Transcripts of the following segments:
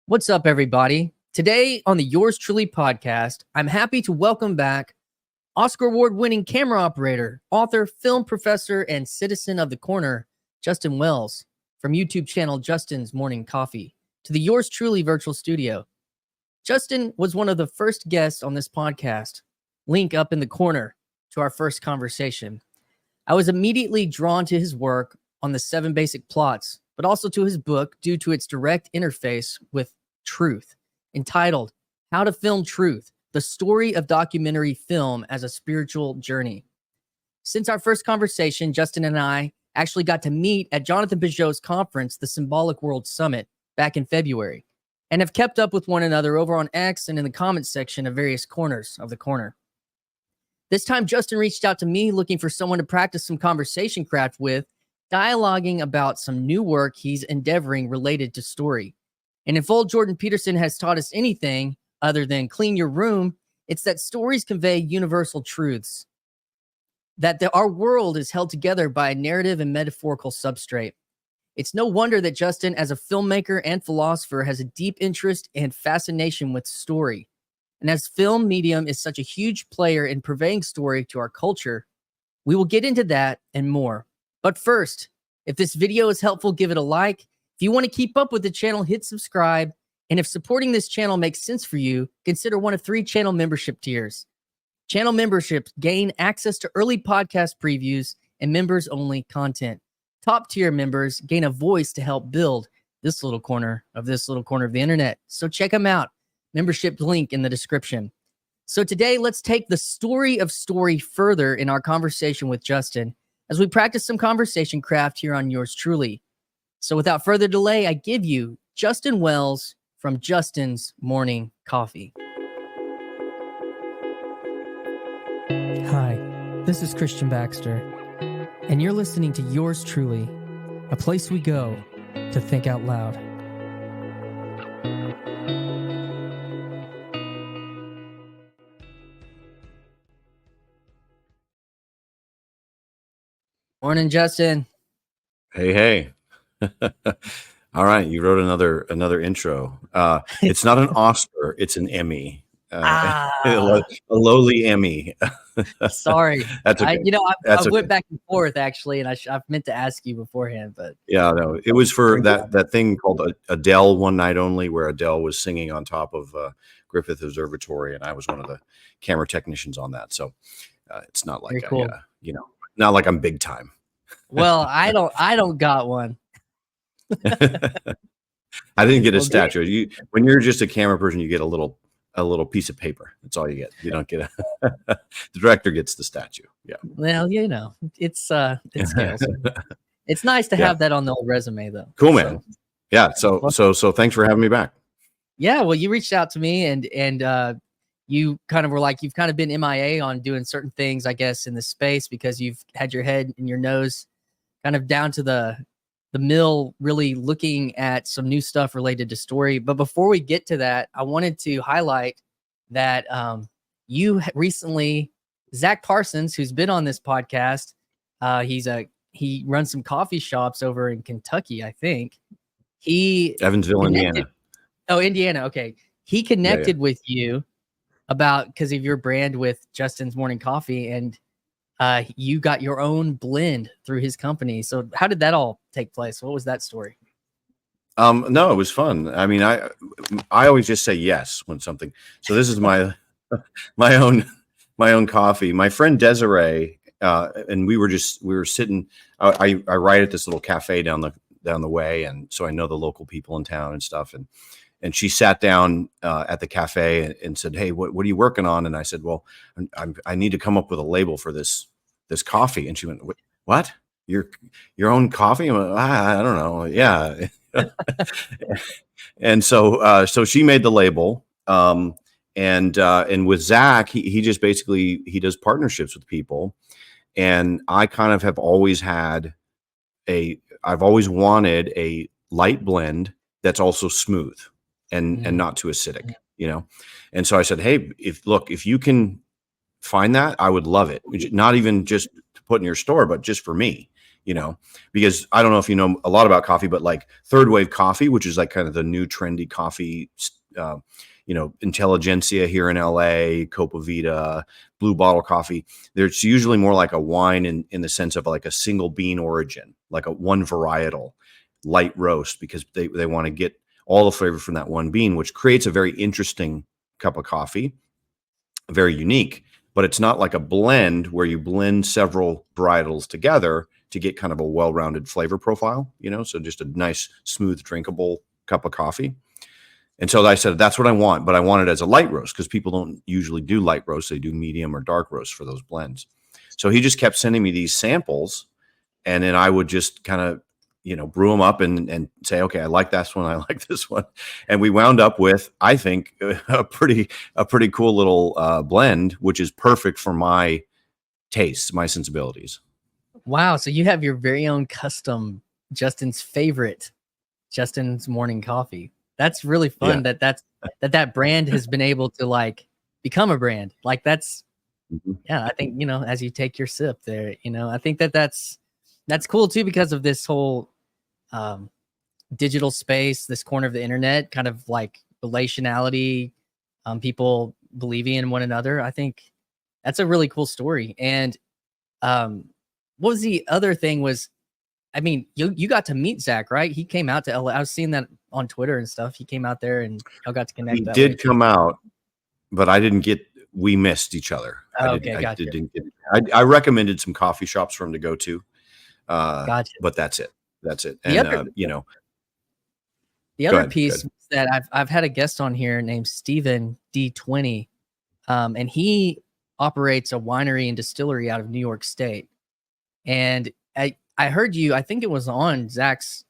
What's up, everybody? Today on the Yours Truly podcast, I'm happy to welcome back Oscar Award-winning camera operator, author, film professor, and citizen of the corner, Justin Wells, from YouTube channel Justin's Morning Coffee, to the Yours Truly virtual studio. Justin was one of the first guests on this podcast. Link up in the corner to our first conversation. I was immediately drawn to his work on the 7 basic plots, but also to his book due to its direct interface with truth, entitled How to Film Truth, the story of documentary film as a spiritual journey. Since our first conversation, Justin and I actually got to meet at Jonathan Peugeot's conference, the Symbolic World Summit, back in February, and have kept up with one another over on X and in the comments section of various corners of the corner. This time, Justin reached out to me looking for someone to practice some conversation craft with, dialoguing about some new work he's endeavoring related to story. And if old Jordan Peterson has taught us anything other than clean your room, it's that stories convey universal truths, that our world is held together by a narrative and metaphorical substrate. It's no wonder that Justin, as a filmmaker and philosopher, has a deep interest and fascination with story. And as film medium is such a huge player in purveying story to our culture, we will get into that and more. But first, if this video is helpful, give it a like. If you want to keep up with the channel, hit subscribe. And if supporting this channel makes sense for you, consider one of 3 channel membership tiers. Channel memberships gain access to early podcast previews and members-only content. Top tier members gain a voice to help build this little corner of the internet. So check them out. Membership link in the description. So today, let's take the story of story further in our conversation with Justin as we practice some conversation craft here on Yours Truly. So without further delay, I give you Justin Wells from Justin's Morning Coffee. Hi, this is Christian Baxter, and you're listening to Yours Truly, a place we go to think out loud. Morning, Justin. Hey. All right, you wrote another intro. It's not an Oscar, it's an Emmy. A lowly Emmy. Sorry. That's okay. I went back and forth actually, and I've meant to ask you beforehand, but yeah, no, it was for that thing called Adele One Night Only, where Adele was singing on top of Griffith Observatory, and I was one of the camera technicians on that. So it's not like cool. Not like I'm big time. Well, I don't got one. I didn't get a statue. When you're just a camera person, you get a little piece of paper. That's all you get. You don't get the director gets the statue. Yeah. Well, it's scales. It's nice to have that on the old resume, though. Cool, man. Yeah. So thanks for having me back. Yeah. Well, you reached out to me and you kind of were like, you've kind of been MIA on doing certain things, I guess, in the space because you've had your head and your nose kind of down to the mill, really looking at some new stuff related to story. But before we get to that, I wanted to highlight that you recently, Zach Parsons, who's been on this podcast, he runs some coffee shops over in Kentucky, I think. Evansville, Indiana. Oh, Indiana. Okay. He connected with you because of your brand with Justin's Morning Coffee, and you got your own blend through his company. So how did that all take place? What was that story? No, it was fun. I mean, I always just say yes when something. So this is my own coffee. My friend Desiree and we were sitting. I write at this little cafe down the way, and so I know the local people in town and stuff. And she sat down at the cafe and said, "Hey, what are you working on?" And I said, "Well, I need to come up with a label for this coffee." And she went, "What? Your own coffee?" I went, I don't know. Yeah. And so she made the label. And with Zach, he just basically he does partnerships with people. And I kind of have always had I've always wanted a light blend that's also smooth and not too acidic, And so I said, "Hey, if you can find that, I would love it. Not even just to put in your store, but just for me, you know, because I don't know if you know a lot about coffee, but like third wave coffee, which is like kind of the new trendy coffee, you know, Intelligentsia here in LA, Copa Vita, Blue Bottle coffee. There's usually more like a wine in the sense of like a single bean origin, like a one varietal light roast, because they want to get all the flavor from that one bean, which creates a very interesting cup of coffee, very unique. But it's not like a blend where you blend several varietals together to get kind of a well-rounded flavor profile, you know, so just a nice, smooth, drinkable cup of coffee. And so I said, that's what I want, but I want it as a light roast because people don't usually do light roast. They do medium or dark roast for those blends. So he just kept sending me these samples, and then I would just kind of, you know, brew them up and say, okay, I like this one. I like this one. And we wound up with, I think, a pretty cool little blend, which is perfect for my tastes, my sensibilities. Wow. So you have your very own custom Justin's favorite, Justin's morning coffee. That's really fun. Yeah. that brand has been able to like become a brand. Like that's, Mm-hmm. yeah, I think, you know, as you take your sip there, you know, I think that's cool too, because of this whole digital space, this corner of the internet, kind of like relationality, people believing in one another. I think that's a really cool story. And what was the other thing was, I mean, you got to meet Zach, right? He came out to LA. I was seeing that on Twitter and stuff. He came out there and y'all got to connect. He That did way. come out, but I didn't get, we missed each other. Oh, okay, gotcha. I recommended some coffee shops for him to go to. Gotcha. But that's it. That's it. The And, other, you know, the other piece that I've had a guest on here named Steven D20. And he operates a winery and distillery out of New York State. And I heard you, I think it was on Zach's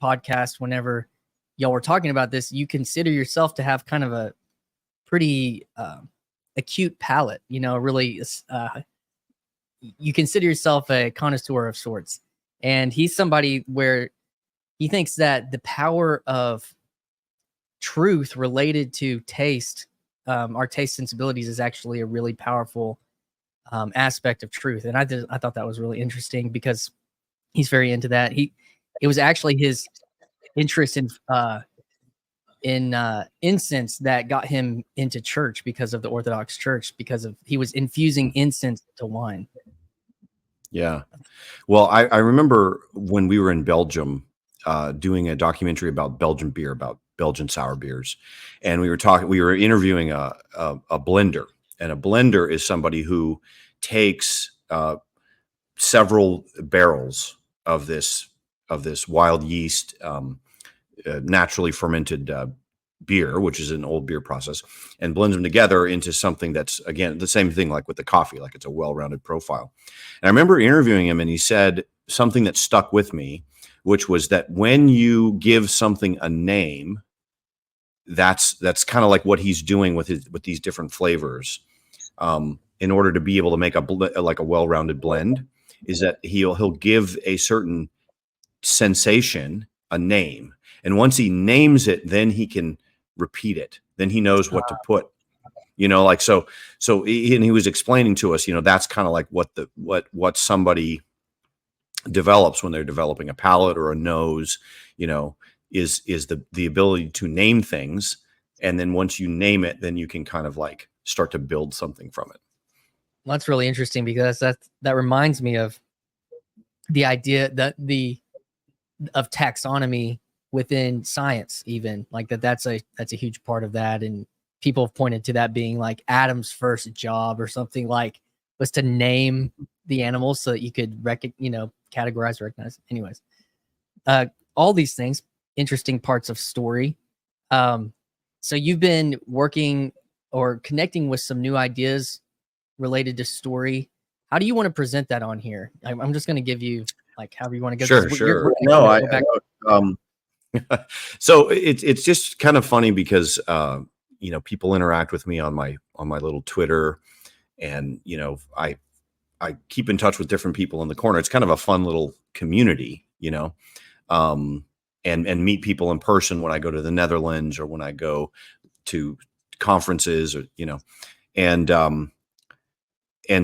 podcast, whenever y'all were talking about this, you consider yourself to have kind of a pretty acute palate, you know, really, you consider yourself a connoisseur of sorts. And he's somebody where he thinks that the power of truth related to taste, our taste sensibilities, is actually a really powerful aspect of truth. And I thought that was really interesting because he's very into that. It was actually his interest in incense that got him into church, because of the Orthodox Church, because of he was infusing incense to wine. Yeah. Well, I remember when we were in Belgium doing a documentary about Belgian beer, about Belgian sour beers. And we were interviewing a blender, and a blender is somebody who takes several barrels of this wild yeast, naturally fermented beer, which is an old beer process, and blends them together into something that's, again, the same thing like with the coffee, like it's a well-rounded profile. And I remember interviewing him, and he said something that stuck with me, which was that when you give something a name, that's kind of like what he's doing with these different flavors, in order to be able to make a well-rounded blend, is that he'll give a certain sensation a name, and once he names it, then he can repeat it. Then he knows what to put, you know, like, so he was explaining to us, you know, that's kind of like what somebody develops when they're developing a palate or a nose, you know, is the ability to name things. And then once you name it, then you can kind of like start to build something from it. Well, that's really interesting, because that reminds me of the idea that of taxonomy within science, even like that's a huge part of that. And people have pointed to that being like Adam's first job or something, like, was to name the animals so that you could categorize, recognize. Anyways, all these things, interesting parts of story. So you've been working or connecting with some new ideas related to story. How do you want to present that on here? I'm just going to give you like however you want to go. Sure. No, so it's just kind of funny because you know, people interact with me on my little Twitter, and you know, I keep in touch with different people in the corner. It's kind of a fun little community, you know, and meet people in person when I go to the Netherlands or when I go to conferences, or you know, and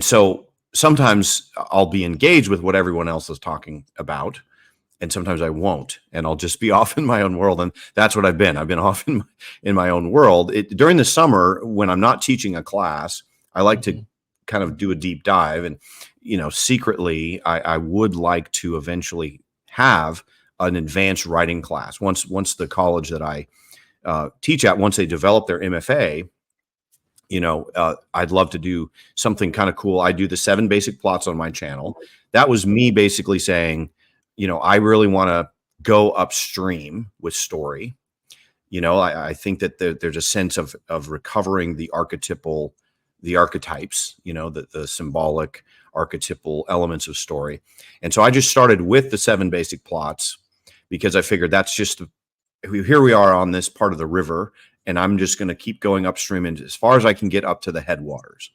so sometimes I'll be engaged with what everyone else is talking about, and sometimes I won't, and I'll just be off in my own world. And that's what I've been. I've been off in my own world. During the summer, when I'm not teaching a class, I like to kind of do a deep dive. And, secretly, I would like to eventually have an advanced writing class. Once the college that I teach at, once they develop their MFA, I'd love to do something kind of cool. I do the 7 basic plots on my channel. That was me basically saying, I really want to go upstream with story. I think that there's a sense of recovering the archetypes, the symbolic archetypal elements of story. And so I just started with the 7 basic plots because I figured that's just, here we are on this part of the river, and I'm just going to keep going upstream and as far as I can get up to the headwaters,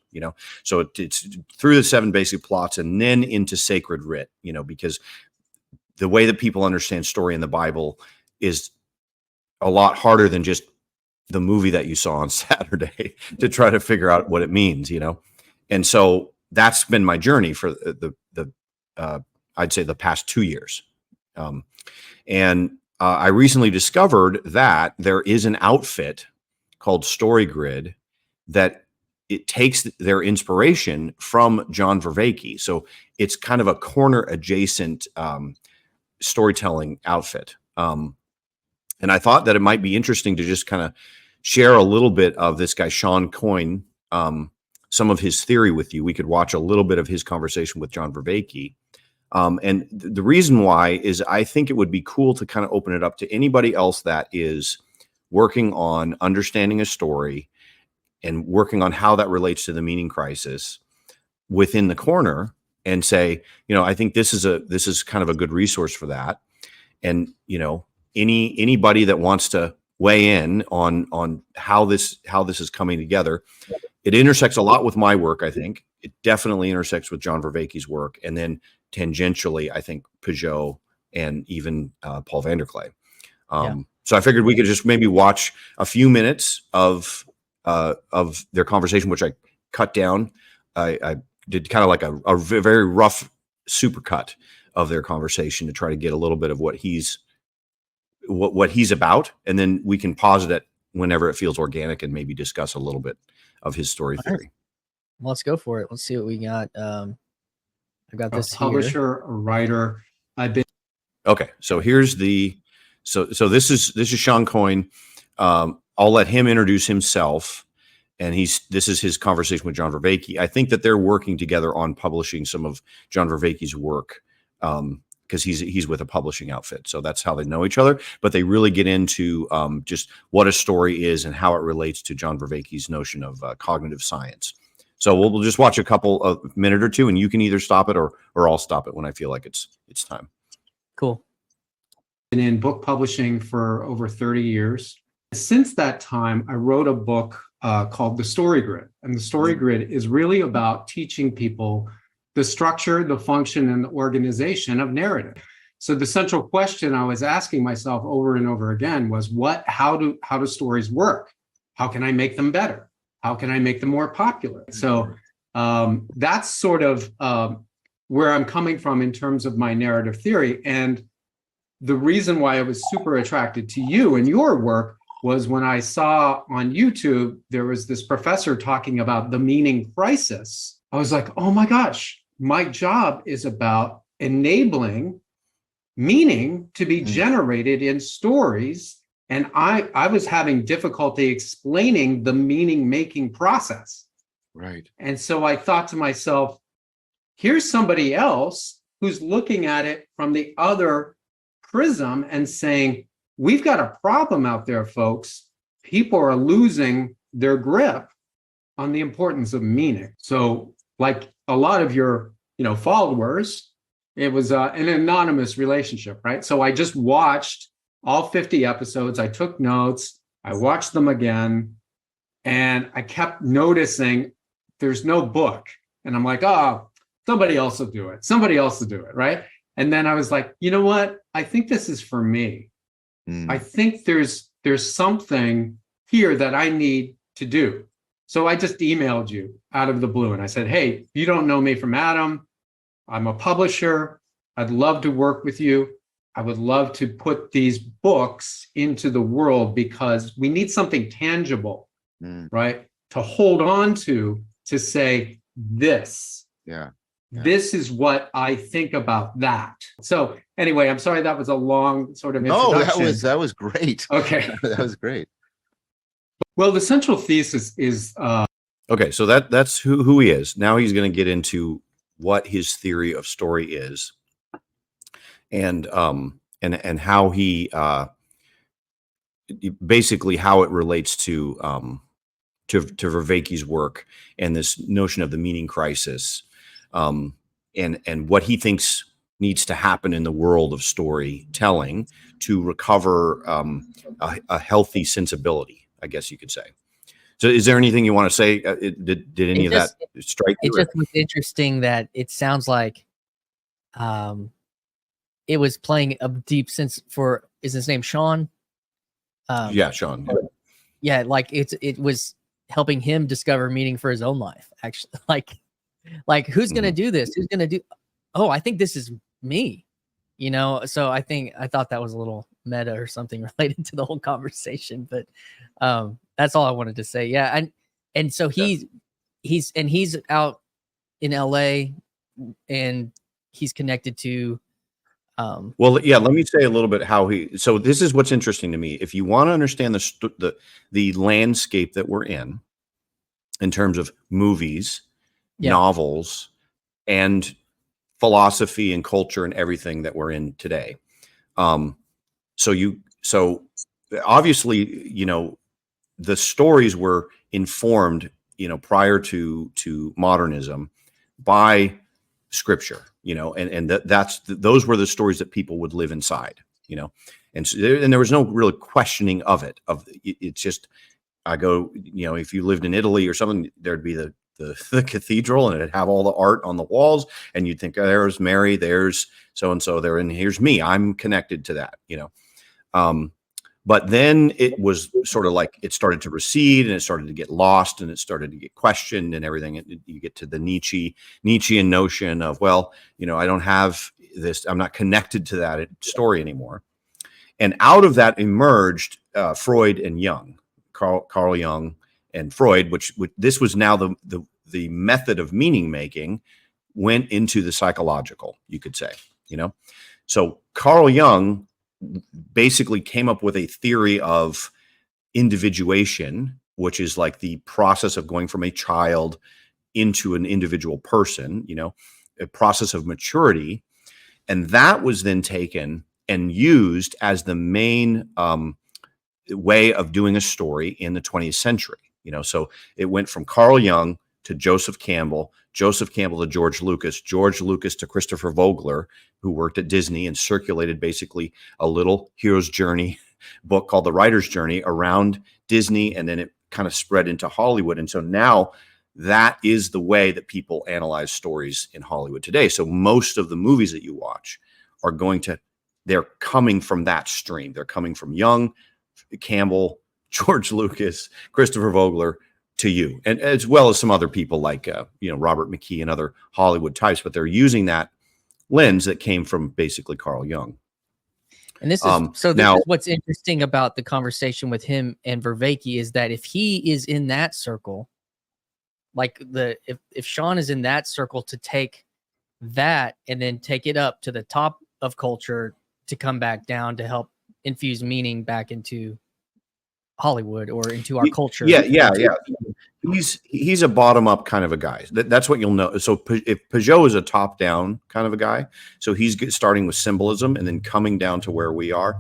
So it's through the 7 basic plots and then into sacred writ, because the way that people understand story in the Bible is a lot harder than just the movie that you saw on Saturday to try to figure out what it means, And so that's been my journey for I'd say the past 2 years. I recently discovered that there is an outfit called StoryGrid that it takes their inspiration from John Vervaeke. So it's kind of a corner adjacent storytelling outfit. And I thought that it might be interesting to just kind of share a little bit of this guy, Sean Coyne, some of his theory with you. We could watch a little bit of his conversation with John Vervaeke. And the reason why is I think it would be cool to kind of open it up to anybody else that is working on understanding a story and working on how that relates to the meaning crisis within the corner, and say, I think this is kind of a good resource for that. And, anybody that wants to weigh in on how this is coming together, it intersects a lot with my work. I think it definitely intersects with John Vervaeke's work. And then tangentially, I think Peugeot and even Paul Vanderklay. So I figured we could just maybe watch a few minutes of their conversation, which I cut down. I did kind of like a very rough supercut of their conversation to try to get a little bit of what he's about, and then we can pause it at whenever it feels organic and maybe discuss a little bit of his story theory. Right. Well, let's go for it. Let's see what we got. I've got this publisher, a writer. Okay, so here's so this is Sean Coyne. I'll let him introduce himself, and this is his conversation with John Vervaeke. I think that they're working together on publishing some of John Vervaeke's work, because he's with a publishing outfit, so that's how they know each other. But they really get into just what a story is and how it relates to John Vervaeke's notion of cognitive science. So we'll just watch a minute or two, and you can either stop it or I'll stop it when I feel like it's time. Cool. Been in book publishing for over 30 years. Since that time, I wrote a book called The Story Grid. And The Story Grid is really about teaching people the structure, the function, and the organization of narrative. So the central question I was asking myself over and over again was, how do stories work? How can I make them better? How can I make them more popular? So that's sort of where I'm coming from in terms of my narrative theory. And the reason why I was super attracted to you and your work was when I saw on YouTube, there was this professor talking about the meaning crisis. I was like, oh my gosh, my job is about enabling meaning to be generated in stories. And I was having difficulty explaining the meaning-making process. Right. And so I thought to myself, here's somebody else who's looking at it from the other prism and saying, we've got a problem out there, folks. People are losing their grip on the importance of meaning. So like a lot of your followers, it was an anonymous relationship, right? So I just watched all 50 episodes. I took notes. I watched them again. And I kept noticing there's no book. And I'm like, oh, somebody else will do it. Somebody else will do it, right? And then I was like, you know what? I think this is for me. I think there's something here that I need to do. So I just emailed you out of the blue and I said, hey, you don't know me from Adam. I'm a publisher. I'd love to work with you. I would love to put these books into the world because we need something tangible, right? To hold on to say this. Yeah. This is what I think about that. So anyway, I'm sorry that was a long sort of No, introduction. that was great. Okay. That was great. Well, the central thesis is Okay, so that's who he is. Now he's going to get into what his theory of story is, and how he basically how it relates to Vervaeke's work and this notion of the meaning crisis, and what he thinks needs to happen in the world of storytelling to recover a healthy sensibility, I guess you could say. So is there anything you want to say? Did any of that strike you? It just was interesting that it sounds like it was playing a deep sense for, is his name Sean? Yeah, Sean. Yeah, like it was helping him discover meaning for his own life, actually. Like who's going to do this? Who's going to do? Oh, I think this is me, you know? So I thought that was a little meta or something related to the whole conversation, but that's all I wanted to say. Yeah. And so he's out in LA and he's connected to, well, yeah, let me say a little bit how so this is what's interesting to me. If you want to understand the landscape that we're in terms of movies, novels, and philosophy and culture and everything that we're in today. So obviously, you know, the stories were informed, you know, prior to modernism by scripture, you know, and those were the stories that people would live inside, you know, and there was no real questioning of it. It's just, I go, you know, if you lived in Italy or something, there'd be the cathedral and it'd have all the art on the walls, and you'd think, oh, there's Mary, there's so and so there, and here's me, I'm connected to that, you know. But then it was sort of like it started to recede and it started to get lost and it started to get questioned and everything. You get to the Nietzschean notion of, well, you know, I don't have this, I'm not connected to that story anymore. And out of that emerged Freud and Jung, Carl Jung and Freud, which this was now the method of meaning making went into the psychological, you could say, you know. So Carl Jung basically came up with a theory of individuation, which is like the process of going from a child into an individual person, you know, a process of maturity. And that was then taken and used as the main way of doing a story in the 20th century. You know, so it went from Carl Jung to Joseph Campbell to George Lucas to Christopher Vogler, who worked at Disney and circulated basically a little hero's journey book called The Writer's Journey around Disney. And then it kind of spread into Hollywood. And so now that is the way that people analyze stories in Hollywood today. So most of the movies that you watch are they're coming from that stream. They're coming from Jung, Campbell, George Lucas, Christopher Vogler, to you, and as well as some other people like you know, Robert McKee and other Hollywood types, but they're using that lens that came from basically Carl Jung. And this is this is what's interesting about the conversation with him and Vervaeke is that if he is in that circle, like if Sean is in that circle to take that and then take it up to the top of culture to come back down to help infuse meaning back into Hollywood or into our culture. Yeah. He's a bottom up kind of a guy. That's what you'll know. So if Peugeot is a top down kind of a guy, so he's starting with symbolism and then coming down to where we are.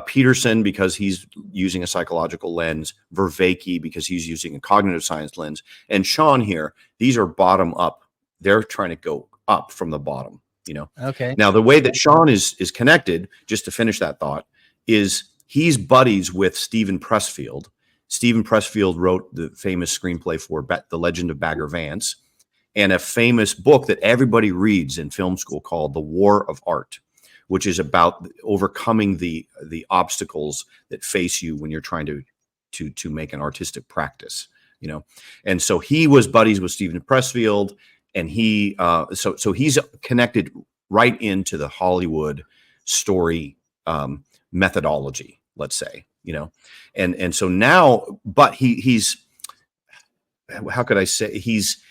Peterson, because he's using a psychological lens, Vervaeke, because he's using a cognitive science lens, and Sean here, these are bottom up. They're trying to go up from the bottom, you know? Okay. Now, the way that Sean is connected, just to finish that thought, is he's buddies with Stephen Pressfield. Stephen Pressfield wrote the famous screenplay for The Legend of Bagger Vance and a famous book that everybody reads in film school called The War of Art, which is about overcoming the obstacles that face you when you're trying to make an artistic practice. you know. And so he was buddies with Stephen Pressfield, and he so he's connected right into the Hollywood story methodology, let's say, you know. And so now, but he's, how could I say, he's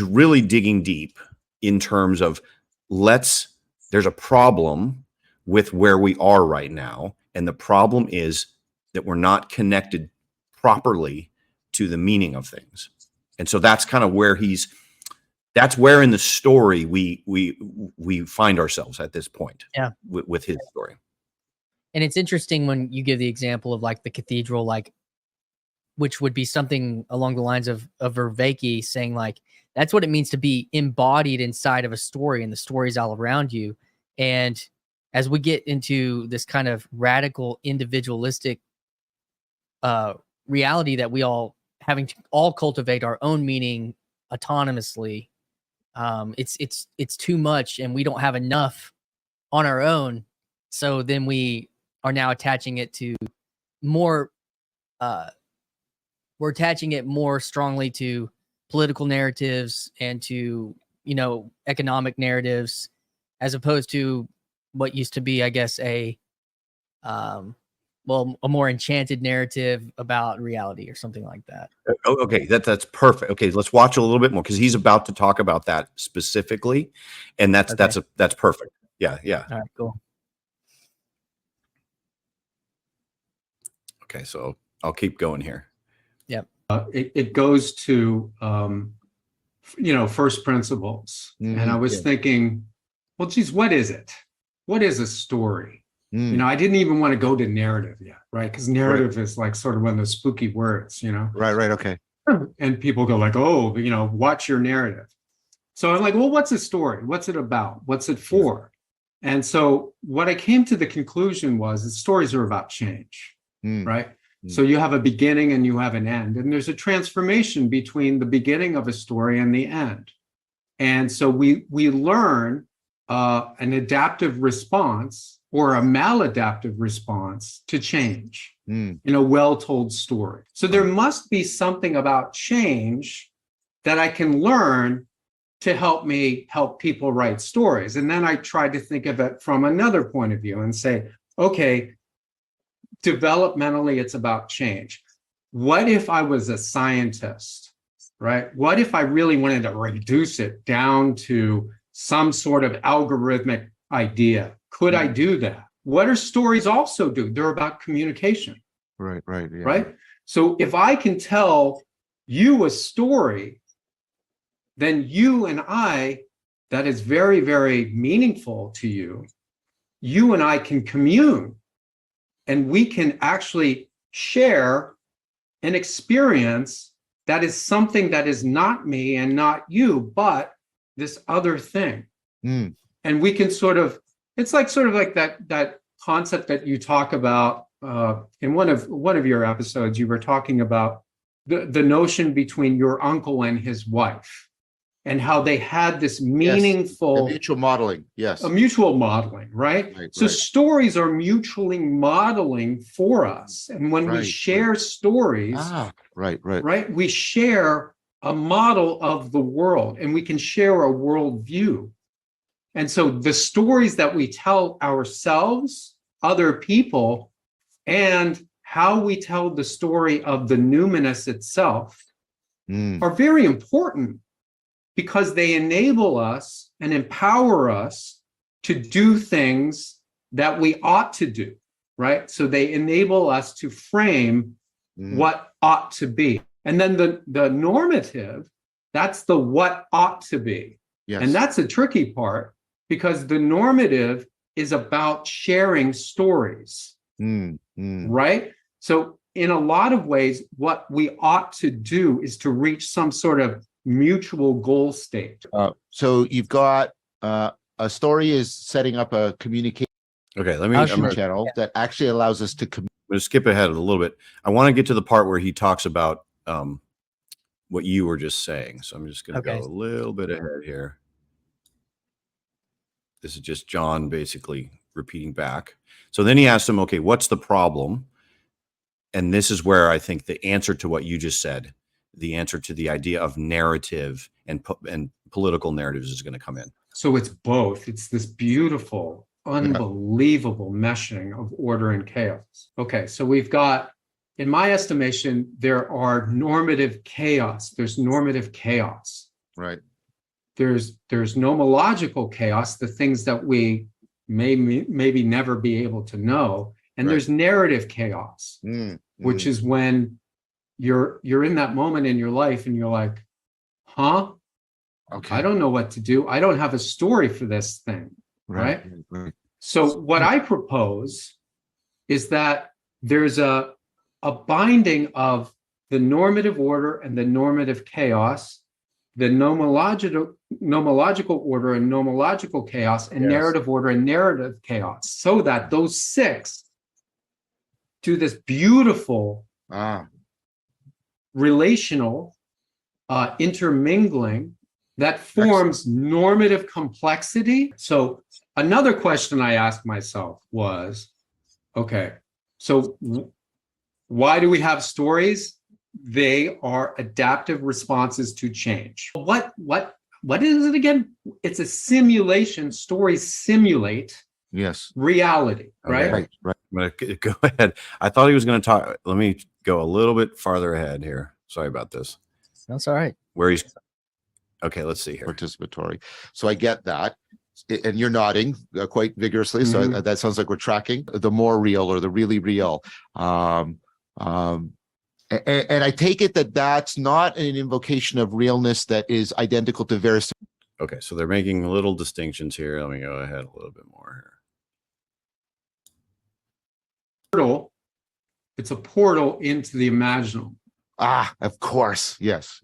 really digging deep in terms of, there's a problem with where we are right now. And the problem is that we're not connected properly to the meaning of things. And so that's kind of where that's where in the story we find ourselves at this point. Yeah. With his story. And it's interesting when you give the example of like the cathedral, like, which would be something along the lines of Vervaeke saying like, that's what it means to be embodied inside of a story, and the story's all around you. And as we get into this kind of radical individualistic reality that we all having to all cultivate our own meaning autonomously, it's too much, and we don't have enough on our own. So then we are now attaching it to more, we're attaching it more strongly to political narratives and to, you know, economic narratives, as opposed to what used to be, I guess, a more enchanted narrative about reality or something like that. Oh, okay, that's perfect. Okay, let's watch a little bit more, because he's about to talk about that specifically, and that's perfect. Yeah. All right, cool. Okay, so I'll keep going here. Yep. It goes to first principles, and I was thinking, well, geez, what is it? What is a story? You know, I didn't even want to go to narrative yet, right? Because narrative is like sort of one of those spooky words, you know? Right. Okay. And people go like, oh, you know, watch your narrative. So I'm like, well, what's a story? What's it about? What's it for? And so what I came to the conclusion was that stories are about change, right? So you have a beginning and you have an end, and there's a transformation between the beginning of a story and the end. And so we learn an adaptive response or a maladaptive response to change in a well-told story. So there must be something about change that I can learn to help me help people write stories. And then I tried to think of it from another point of view and say, okay, developmentally, it's about change. What if I was a scientist, right? What if I really wanted to reduce it down to some sort of algorithmic idea? Could I do that? What do stories also do? They're about communication. Right. Yeah. Right? So if I can tell you a story, then you and I, that is very, very meaningful to you, you and I can commune, and we can actually share an experience that is something that is not me and not you, but this other thing. And we can sort of, it's like sort of like that concept that you talk about in one of your episodes. You were talking about the notion between your uncle and his wife, and how they had this meaningful mutual modeling. Yes. A mutual modeling, right? So stories are mutually modeling for us. And when we share stories, right, we share a model of the world, and we can share a worldview. And so the stories that we tell ourselves, other people, and how we tell the story of the numinous itself are very important, because they enable us and empower us to do things that we ought to do, right? So they enable us to frame what ought to be. And then the normative, that's the what ought to be. Yes. And that's a tricky part, because the normative is about sharing stories, right? So in a lot of ways, what we ought to do is to reach some sort of mutual goal state. So you've got a story is setting up a communication channel that actually allows us to I'm going to skip ahead a little bit. I want to get to the part where he talks about what you were just saying. So I'm just going to go a little bit ahead here. This is just John basically repeating back. So then he asked him, okay, what's the problem? And this is where I think the answer to what you just said the answer to the idea of narrative and political narratives is going to come in. So it's both. It's this beautiful, unbelievable meshing of order and chaos. Okay, so we've got, in my estimation, there are normative chaos. There's normative chaos. Right. There's nomological chaos, the things that we maybe never be able to know. And there's narrative chaos, which is when you're in that moment in your life and you're like, huh? Okay. I don't know what to do. I don't have a story for this thing. Right. So what I propose is that there's a binding of the normative order and the normative chaos, the nomological order and nomological chaos, and narrative order and narrative chaos, so that those six do this beautiful relational intermingling that forms normative complexity. So another question I asked myself was, okay, so why do we have stories? They are adaptive responses to change. What is it again? It's a simulation. Stories simulate reality, right? Right. I'm gonna go ahead. I thought he was going to talk. Let me go a little bit farther ahead here. Sorry about this. That's all right. Where he's okay. Let's see here. Participatory. So I get that. And you're nodding quite vigorously. So that sounds like we're tracking the more real or the really real. And I take it that that's not an invocation of realness that is identical to verisimilitude. Okay, so they're making little distinctions here. Let me go ahead a little bit more here. It's a portal into the imaginal. Of course. Yes.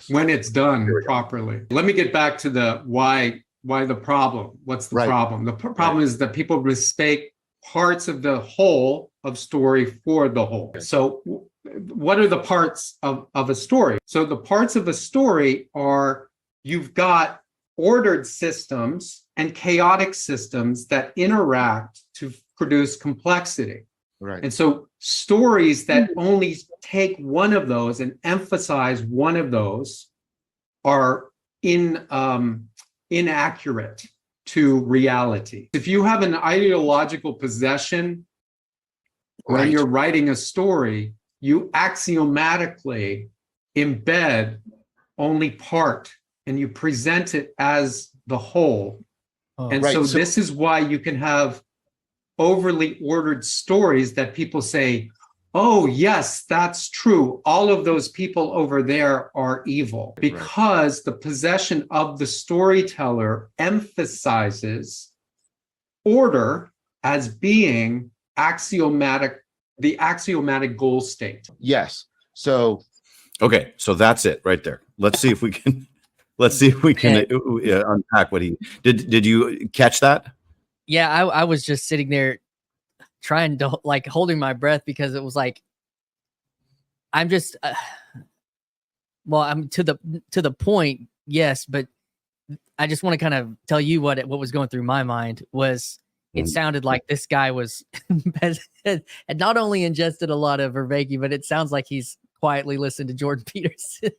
When it's done properly. Let me get back to the why the problem. What's the problem? The problem is that people mistake parts of the whole of story for the whole. Okay. So what are the parts of a story? So the parts of a story are, you've got ordered systems and chaotic systems that interact to produce complexity. Right. And so stories that only take one of those and emphasize one of those are inaccurate to reality. If you have an ideological possession when you're writing a story, you axiomatically embed only part and you present it as the whole. So this is why you can have overly ordered stories that people say, oh, yes, that's true. All of those people over there are evil, because the possession of the storyteller emphasizes order as being the axiomatic goal state. Yes. So, okay, so that's it right there. Let's see if we can unpack what he did. Did you catch that? Yeah, I was just sitting there trying to, like, holding my breath, because it was like, I'm just I'm to the point, yes, but I just want to kind of tell you what was going through my mind was, it sounded like this guy was had not only ingested a lot of Vervaeke, but it sounds like he's quietly listened to Jordan Peterson.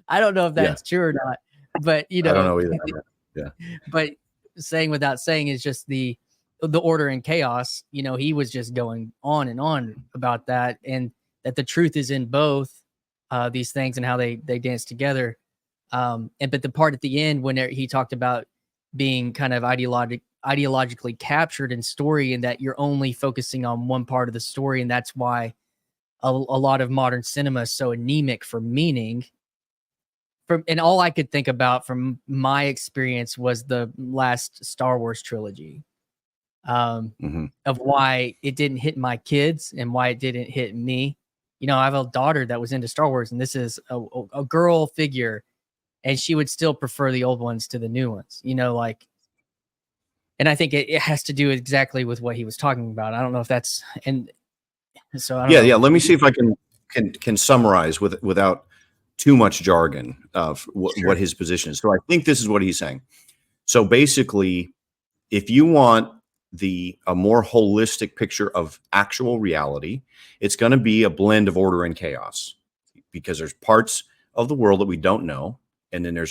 I don't know if that's true or not, but I don't know either. Yeah. But saying without saying is just the order and chaos. He was just going on and on about that, and that the truth is in both these things and how they dance together. But the part at the end when he talked about being kind of ideologically captured in story, and that you're only focusing on one part of the story, and that's why a lot of modern cinema is so anemic for meaning. And all I could think about from my experience was the last Star Wars trilogy, of why it didn't hit my kids and why it didn't hit me. I have a daughter that was into Star Wars, and this is a girl figure, and she would still prefer the old ones to the new ones, and I think it has to do exactly with what he was talking about. I don't know if that's, and so I don't know. Let me see if I can summarize without too much jargon of what his position is. So I think this is what he's saying. So basically, if you want a more holistic picture of actual reality, it's going to be a blend of order and chaos. because there's parts of the world that we don't know. And then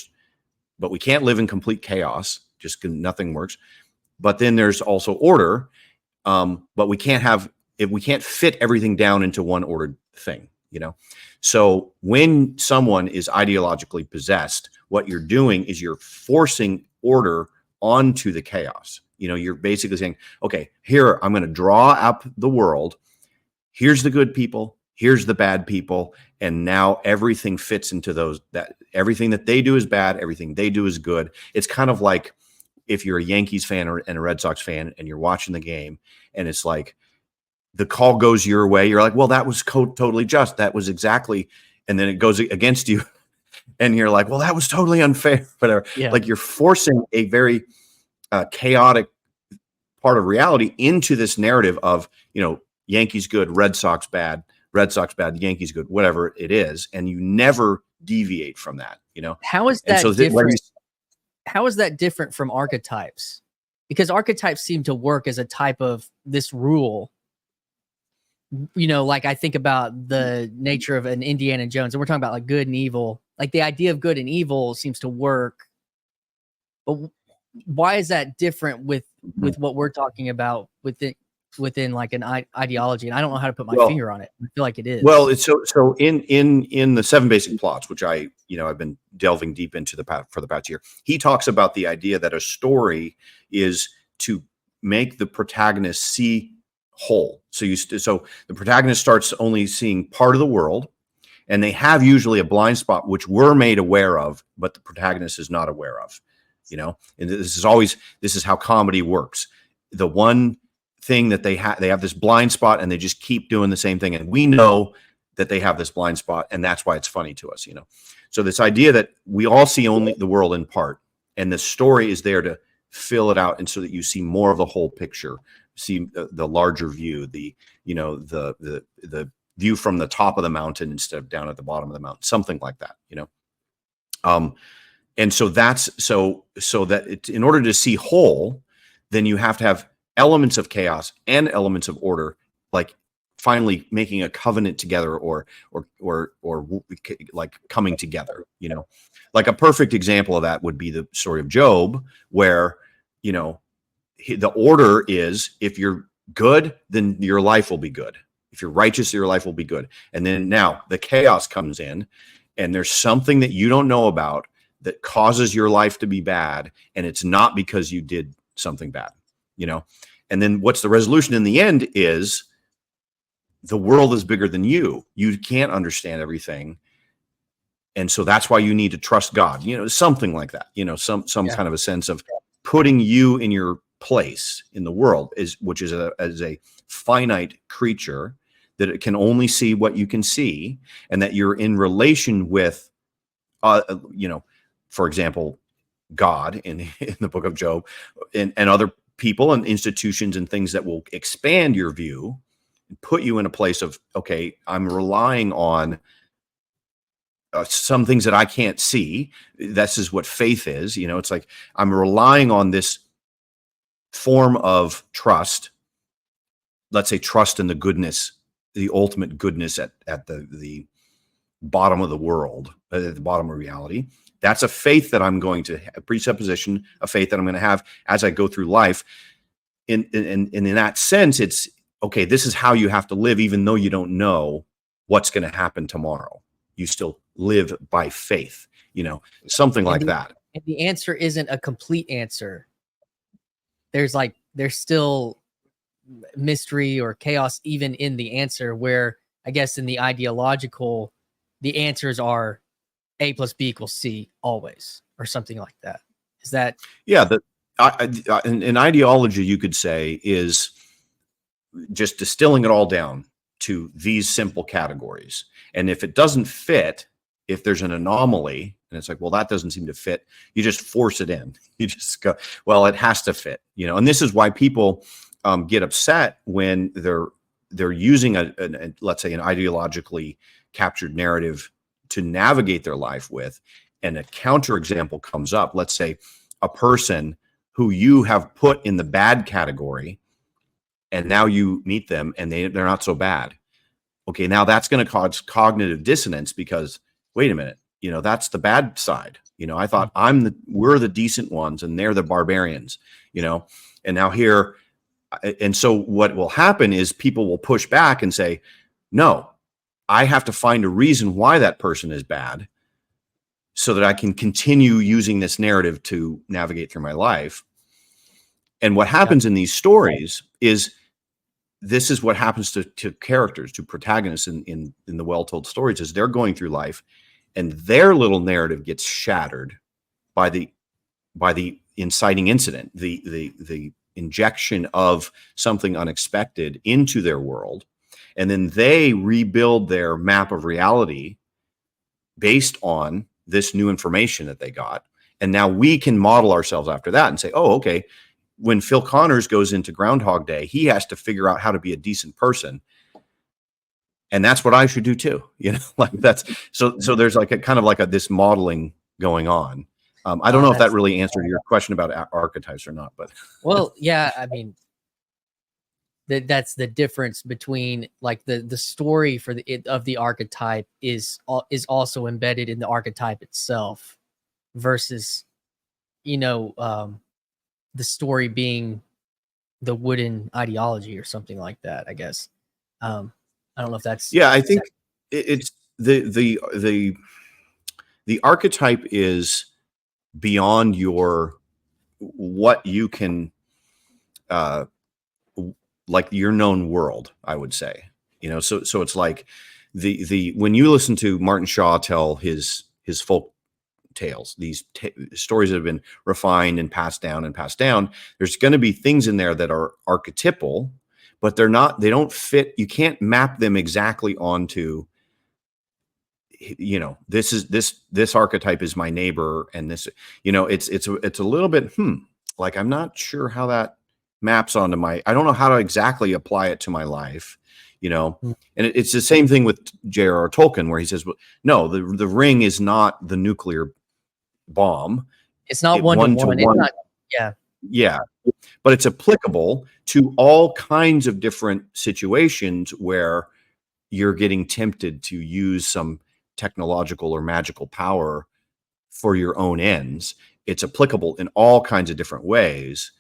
but we can't live in complete chaos, just nothing works. But then there's also order. But we can't fit everything down into one ordered thing, So when someone is ideologically possessed, what you're doing is you're forcing order onto the chaos. You're basically saying, okay, here, I'm going to draw up the world. Here's the good people. Here's the bad people. And now everything fits into that everything that they do is bad. Everything they do is good. It's kind of like if you're a Yankees fan and a Red Sox fan and you're watching the game and it's like the call goes your way. You're like, well, that was totally just. That was exactly. And then it goes against you. And you're like, well, that was totally unfair. Whatever. Yeah. Like you're forcing a very chaotic part of reality into this narrative of, Yankees good, Red Sox bad, Yankees good, whatever it is. And you never deviate from that, How is that different? How is that different from archetypes? Because archetypes seem to work as a type of this rule. Like I think about the nature of an Indiana Jones, and we're talking about like good and evil. Like the idea of good and evil seems to work. But why is that different with what we're talking about within like an ideology? And I don't know how to put my finger on it. I feel like it is. Well, it's so in the 7 basic plots, which I've been delving deep into for the past year. He talks about the idea that a story is to make the protagonist see whole. So the protagonist starts only seeing part of the world, and they have usually a blind spot which we're made aware of, but the protagonist is not aware of. And this is how comedy works. The one thing that they have this blind spot, and they just keep doing the same thing, and we know that they have this blind spot, and that's why it's funny to us. So this idea that we all see only the world in part, and the story is there to fill it out, and so that you see more of the whole picture, see the larger view, the view from the top of the mountain instead of down at the bottom of the mountain, something like that. And so that's so that in order to see whole, then you have to have elements of chaos and elements of order, like finally making a covenant together or like coming together. Like a perfect example of that would be the story of Job, where the order is, if you're good, then your life will be good. If you're righteous, your life will be good. And then now the chaos comes in, and there's something that you don't know about that causes your life to be bad. And it's not because you did something bad, and then what's the resolution in the end is the world is bigger than you. You can't understand everything. And so that's why you need to trust God, something like that, some kind of a sense of putting you in your place in the world, which is as a finite creature, that it can only see what you can see, and that you're in relation with, for example, God in the book of Job, and other people and institutions and things that will expand your view and put you in a place of, okay, I'm relying on some things that I can't see. This is what faith is. It's like I'm relying on this form of trust. Let's say trust in the goodness, the ultimate goodness at the bottom of the world, at the bottom of reality. That's a faith that I'm going to, a presupposition, a faith that I'm going to have as I go through life. And in that sense, it's, okay, this is how you have to live, even though you don't know what's going to happen tomorrow. You still live by faith, something like that. And the answer isn't a complete answer. There's still mystery or chaos even in the answer, where I guess in the ideological, the answers are A plus B equals C always, or something like that. Is that? Yeah. An ideology, you could say, is just distilling it all down to these simple categories. And if it doesn't fit, if there's an anomaly, and it's like, well, that doesn't seem to fit, you just force it in. You just go, well, it has to fit, and this is why people get upset when they're using let's say an ideologically captured narrative to navigate their life with, and a counterexample comes up. Let's say a person who you have put in the bad category, and now you meet them and they're not so bad. Okay, now that's going to cause cognitive dissonance because, wait a minute, that's the bad side. I thought we're the decent ones and they're the barbarians, and now here. And so what will happen is people will push back and say, no, I have to find a reason why that person is bad so that I can continue using this narrative to navigate through my life. And what happens in these stories is this is what happens to characters, to protagonists in the well-told stories, is they're going through life and their little narrative gets shattered by the inciting incident, the injection of something unexpected into their world. And then they rebuild their map of reality based on this new information that they got. And now we can model ourselves after that and say, oh, okay, when Phil Connors goes into Groundhog Day, he has to figure out how to be a decent person. And that's what I should do too. Like that's, so there's like a kind of like this modeling going on. I don't know if that really answered your question about archetypes or not, but. Well, yeah, I mean, that's the difference between like the story of the archetype is also embedded in the archetype itself versus, the story being the wooden ideology or something like that, I guess. I don't know if that's. Yeah, I think it's the archetype is beyond what you can, like your known world, I would say, so it's like when you listen to Martin Shaw tell his folk tales, these stories that have been refined and passed down, there's going to be things in there that are archetypal, but they don't fit. You can't map them exactly onto, this archetype is my neighbor. And this, it's a little bit, like, I'm not sure how that maps onto I don't know how to exactly apply it to my life, and it's the same thing with J.R.R. Tolkien, where he says, well, no, the ring is not the nuclear bomb. It's not one-to-one. It's not, yeah, but it's applicable to all kinds of different situations where you're getting tempted to use some technological or magical power for your own ends. It's applicable in all kinds of different ways.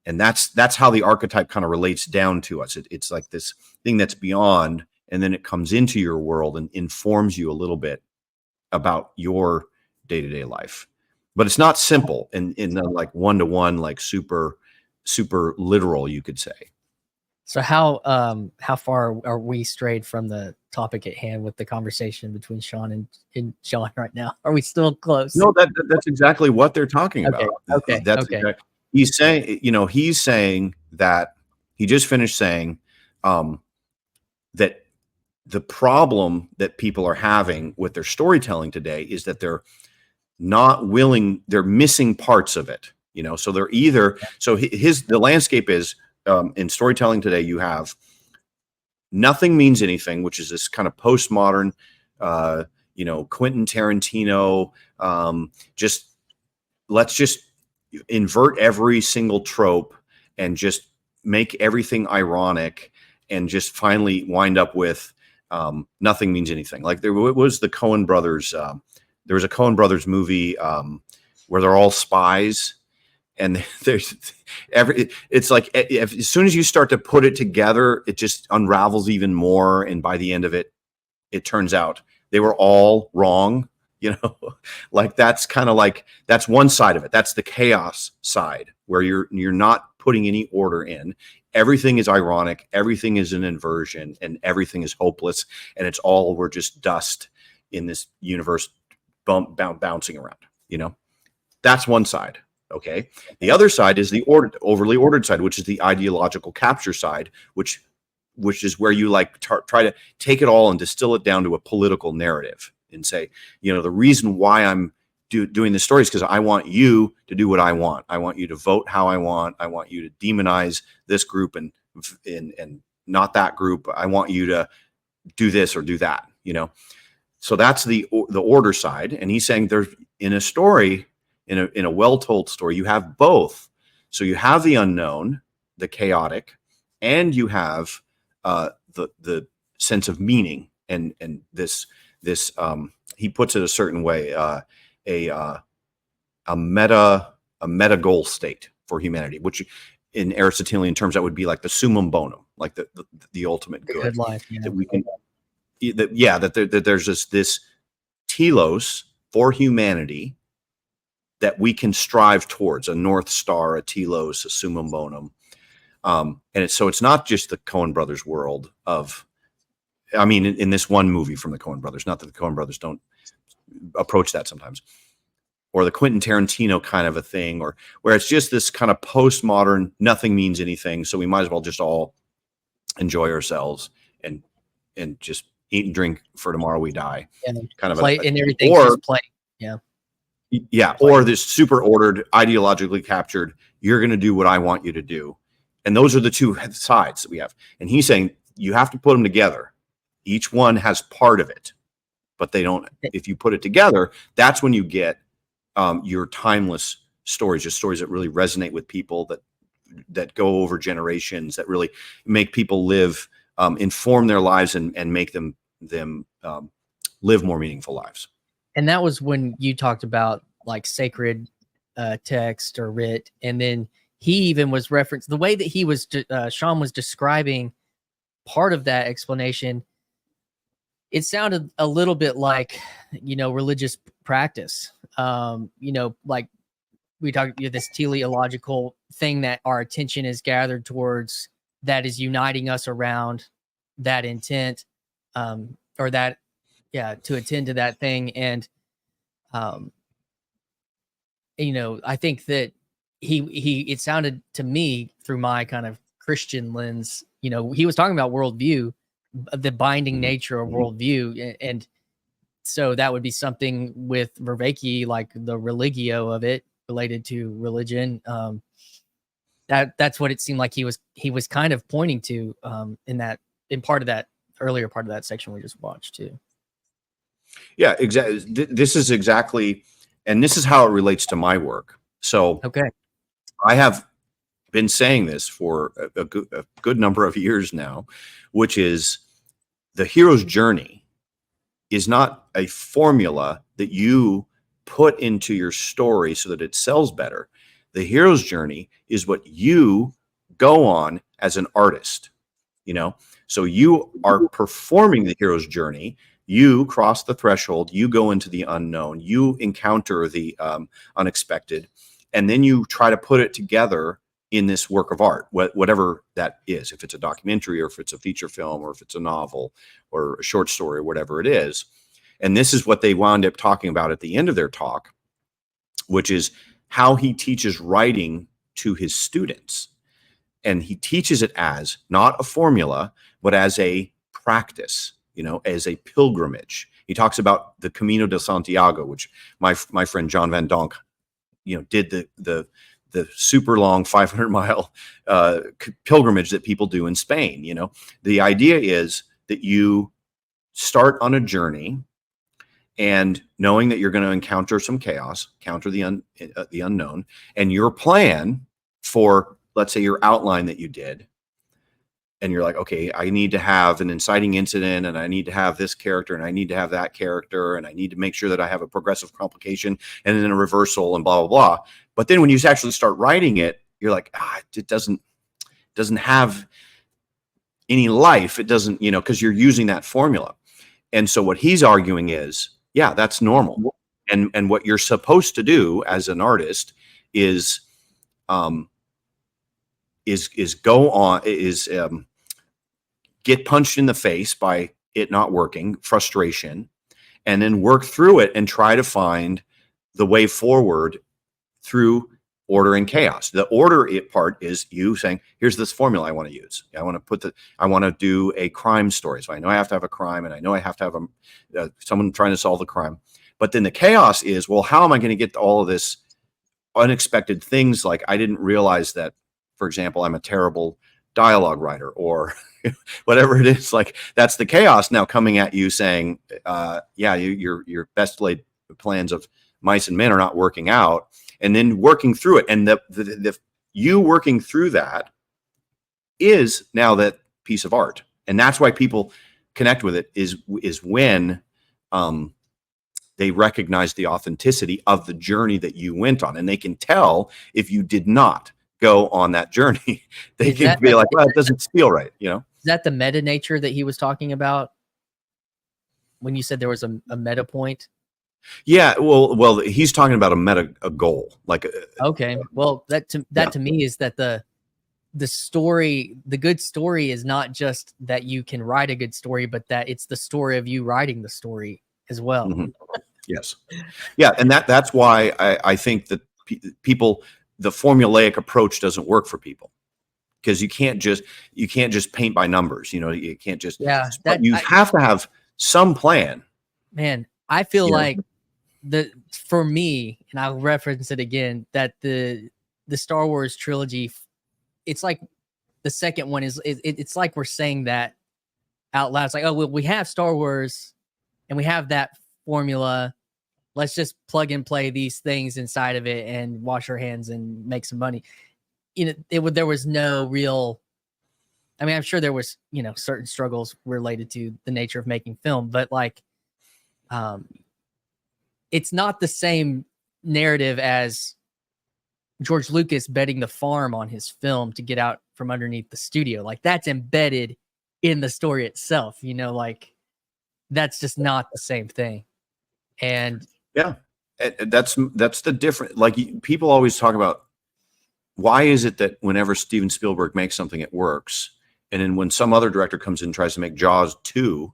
And that's how the archetype kind of relates down to us. It's like this thing that's beyond, and then it comes into your world and informs you a little bit about your day-to-day life. But it's not simple in the like one-to-one, like super literal, you could say. So how far are we strayed from the topic at hand with the conversation between Sean and Sean right now? Are we still close? No, that's exactly what they're talking about. Okay. He's saying that he just finished saying that the problem that people are having with their storytelling today is that they're missing parts of it. So they're either, the landscape is, in storytelling today, you have nothing means anything, which is this kind of postmodern, Quentin Tarantino, let's just invert every single trope and just make everything ironic and just finally wind up with nothing means anything. Like there was the Coen brothers. There was a Coen brothers movie where they're all spies. And it's like, as soon as you start to put it together, it just unravels even more. And by the end of it, it turns out they were all wrong, like that's kind of like, that's one side of it. That's the chaos side where you're not putting any order in. Everything is ironic. Everything is an inversion and everything is hopeless. And we're just dust in this universe bouncing around, that's one side. Okay. The other side is the overly ordered side, which is the ideological capture side, which is where you like try to take it all and distill it down to a political narrative and say, the reason why I'm doing this story is because I want you to do what I want. I want you to vote how I want. I want you to demonize this group and not that group. I want you to do this or do that, So that's the order side. And he's saying there's in a story, in a well-told story, you have both. So you have the unknown, the chaotic, and you have the sense of meaning, and this he puts it a certain way, a meta goal state for humanity, which in Aristotelian terms that would be like the summum bonum, like the ultimate good life, that we can, that there's this telos for humanity that we can strive towards, a North Star, a telos, a summum bonum. And so it's not just the Coen brothers world of, I mean, in this one movie from the Coen brothers, not that the Coen brothers don't approach that sometimes, or the Quentin Tarantino kind of a thing, or where it's just this kind of postmodern, nothing means anything, so we might as well just all enjoy ourselves and just eat and drink for tomorrow we die. And kind of play, and everything's just playing. Yeah. Or this super ordered, ideologically captured, you're going to do what I want you to do. And those are the two sides that we have. And he's saying you have to put them together. Each one has part of it, but they don't. If you put it together, that's when you get your timeless stories, just stories that really resonate with people, that go over generations, that really make people live, inform their lives, and make them live more meaningful lives. And that was when you talked about like sacred text or writ, and then he even was referenced the way that he was Sean was describing part of that explanation. It sounded a little bit like, religious practice. Like we talked, this teleological thing that our attention is gathered towards, that is uniting us around that intent, or that, to attend to that thing. And, I think that it sounded to me through my kind of Christian lens, he was talking about worldview, the binding nature of worldview. And so that would be something with Vervaeke, like the religio of it related to religion. That's what it seemed like he was kind of pointing to, in part of that earlier part of that section we just watched too. Yeah, exactly. This is exactly, and this is how it relates to my work. So okay, I have been saying this for a good number of years now, which is the hero's journey is not a formula that you put into your story so that it sells better. The hero's journey is what you go on as an artist, so you are performing the hero's journey. You cross the threshold, you go into the unknown, you encounter the unexpected, and then you try to put it together in this work of art, whatever that is, if it's a documentary or if it's a feature film or if it's a novel or a short story or whatever it is. And this is what they wound up talking about at the end of their talk, which is how he teaches writing to his students. And he teaches it as not a formula, but as a practice, as a pilgrimage. He talks about the Camino de Santiago, which my friend John Van Donk, did the super long 500-mile pilgrimage that people do in Spain. The idea is that you start on a journey, and knowing that you're going to encounter some chaos, encounter the unknown, and your plan for, let's say, your outline that you did, and you're like, okay, I need to have an inciting incident, and I need to have this character, and I need to have that character, and I need to make sure that I have a progressive complication and then a reversal and blah, blah, blah. But then when you actually start writing it, you're like, it doesn't have any life. It doesn't, because you're using that formula. And so what he's arguing is, yeah, that's normal. And what you're supposed to do as an artist is get punched in the face by it not working, frustration, and then work through it and try to find the way forward through order and chaos. The order part is you saying, here's this formula I want to use. I want to do a crime story. So I know I have to have a crime, and I know I have to have someone trying to solve the crime. But then the chaos is, well, how am I going to get all of this unexpected things? Like, I didn't realize that, for example, I'm a terrible dialogue writer, or whatever it is. Like, that's the chaos now coming at you saying, your best laid plans of mice and men are not working out, and then working through it. And the you working through that is now that piece of art. And that's why people connect with it is when they recognize the authenticity of the journey that you went on, and they can tell if you did not go on that journey. They can be like, well, it doesn't feel right, you know? Is that the meta nature that he was talking about when you said there was a meta point? Yeah, well, he's talking about a goal, like okay. Well, that to me is that the story, the good story is not just that you can write a good story, but that it's the story of you writing the story as well. Mm-hmm. Yes. Yeah, and that's why I think that people, the formulaic approach doesn't work for people, because you can't just paint by numbers. You know, you can't just. Yeah, you have to have some plan. Man, I feel like for me, and I'll reference it again, that the Star Wars trilogy, it's like the second one it's like we're saying that out loud. It's like, oh, well, we have Star Wars and we have that formula. Let's just plug and play these things inside of it and wash our hands and make some money. You know, there was no real, I mean, I'm sure there was, you know, certain struggles related to the nature of making film, but like, it's not the same narrative as George Lucas betting the farm on his film to get out from underneath the studio. Like, that's embedded in the story itself, you know, like that's just not the same thing. And yeah, that's the difference. Like, people always talk about, why is it that whenever Steven Spielberg makes something, it works, and then when some other director comes in and tries to make Jaws 2,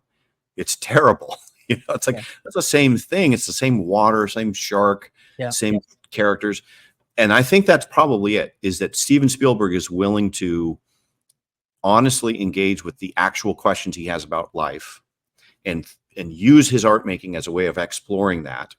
it's terrible. You know, it's like, that's the same thing. It's the same water, same shark, same characters. And I think that's probably it, is that Steven Spielberg is willing to honestly engage with the actual questions he has about life, and use his art making as a way of exploring that.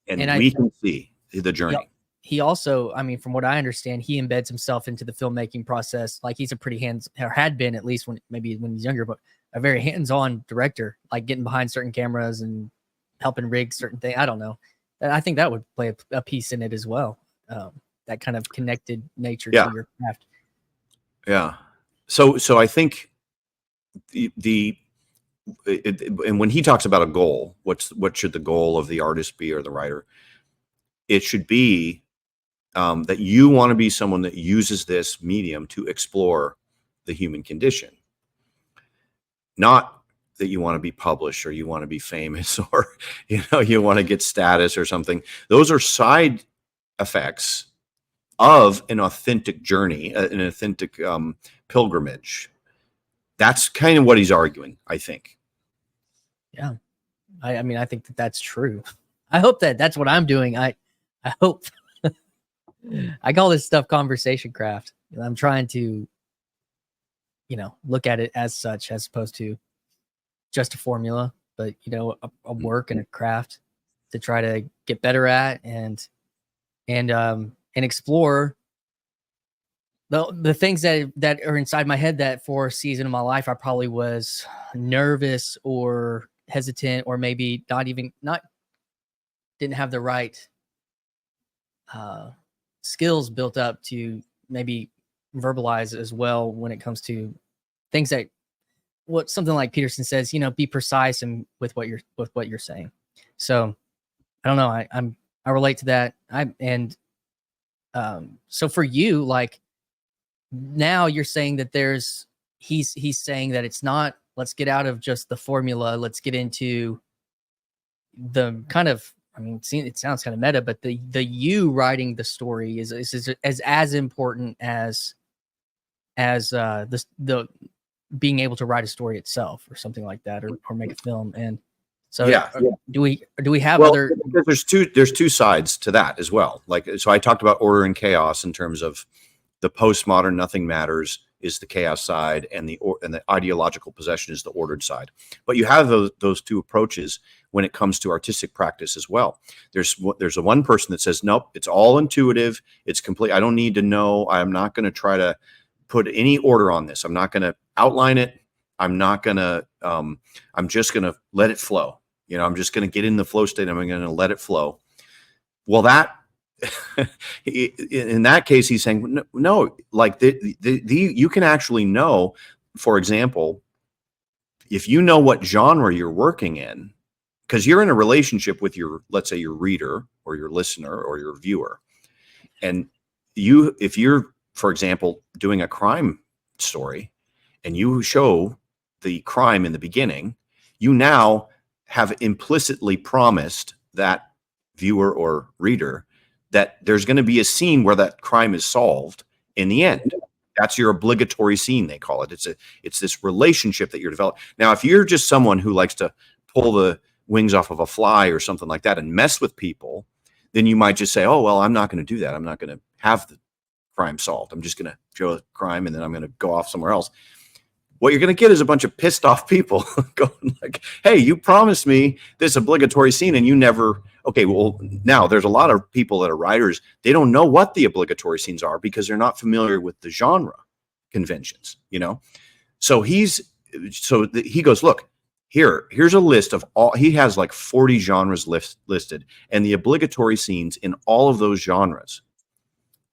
And we can see the journey. He also, I mean, from what I understand, he embeds himself into the filmmaking process. Like, he's a pretty had been, at least when he's younger, but a very hands-on director, like getting behind certain cameras and helping rig certain things. I don't know. I think that would play a piece in it as well. That kind of connected nature to your craft. Yeah. So I think and when he talks about a goal, what should the goal of the artist be, or the writer? It should be that you want to be someone that uses this medium to explore the human condition. Not that you want to be published, or you want to be famous, or, you know, you want to get status or something. Those are side effects of an authentic journey, an authentic pilgrimage. That's kind of what he's arguing, I think. Yeah. I mean, I think that's true. I hope that's what I'm doing. I hope. I call this stuff conversation craft. I'm trying to, you know, look at it as such, as opposed to just a formula, but, you know, a work and a craft to try to get better at and explore the things that are inside my head, that for a season of my life I probably was nervous or hesitant, or maybe didn't have the right skills built up to maybe verbalize as well, when it comes to things that, something like Peterson says, you know, be precise and with what you're saying. So I don't know. I relate to that. So for you, like, now you're saying that he's saying that it's not, let's get out of just the formula. Let's get into the kind of, I mean, it sounds kind of meta, but the you writing the story is as important as the being able to write a story itself, or something like that, or make a film. And so do we have other, there's two sides to that as well. Like, so I talked about order and chaos in terms of the postmodern nothing matters is the chaos side, and the ideological possession is the ordered side. But you have those two approaches when it comes to artistic practice as well. There's a one person that says, nope, it's all intuitive, it's complete, I don't need to know, I'm not going to try to put any order on this, I'm not going to outline it, I'm not going to I'm just going to let it flow. You know, I'm just going to get in the flow state, I'm going to let it flow. Well, that in that case, he's saying, no, like you can actually know, for example, if you know what genre you're working in, because you're in a relationship with your, let's say, your reader or your listener or your viewer, and if you're, for example, doing a crime story and you show the crime in the beginning, you now have implicitly promised that viewer or reader that there's going to be a scene where that crime is solved in the end. That's your obligatory scene, they call it. It's this relationship that you're developing. Now, if you're just someone who likes to pull the wings off of a fly or something like that and mess with people, then you might just say, oh, well, I'm not going to do that. I'm not going to have the crime solved. I'm just going to show a crime and then I'm going to go off somewhere else. What you're going to get is a bunch of pissed off people going like, hey, you promised me this obligatory scene and you never. Okay, well, now there's a lot of people that are writers. They don't know what the obligatory scenes are because they're not familiar with the genre conventions, you know? So he goes, look, here's a list of all, he has like 40 genres listed and the obligatory scenes in all of those genres.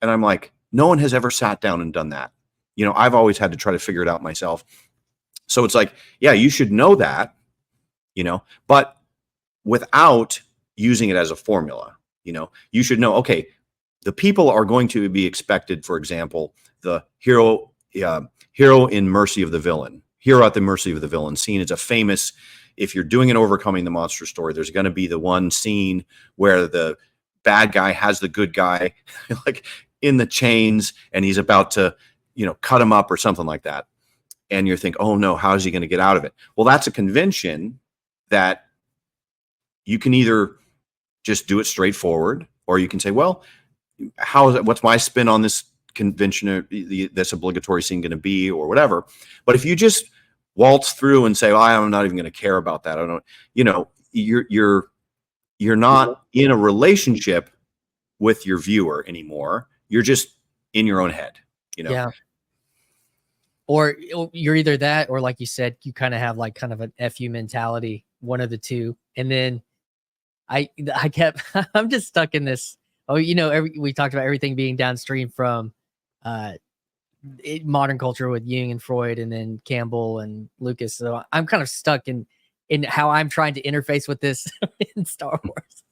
And I'm like, no one has ever sat down and done that. You know, I've always had to try to figure it out myself. So it's like, yeah, you should know that, you know, but without using it as a formula, you know, you should know, okay, the people are going to be expected, for example, the hero in mercy of the villain, hero at the mercy of the villain scene is a famous, if you're doing an overcoming the monster story, there's going to be the one scene where the bad guy has the good guy like in the chains and he's about to, you know, cut him up or something like that. And you think, oh no, how is he going to get out of it? Well, that's a convention that you can either just do it straightforward, or you can say, well, how is it? What's my spin on this convention, or this obligatory scene going to be, or whatever. But if you just waltz through and say, well, I'm not even going to care about that. I don't, you know, you're not in a relationship with your viewer anymore. You're just in your own head, you know? Yeah. Or you're either that, or like you said, you kind of have like kind of an FU mentality, one of the two. And then I kept, I'm just stuck in this. Oh, you know, we talked about everything being downstream from modern culture with Jung and Freud, and then Campbell and Lucas. So I'm kind of stuck in how I'm trying to interface with this in Star Wars.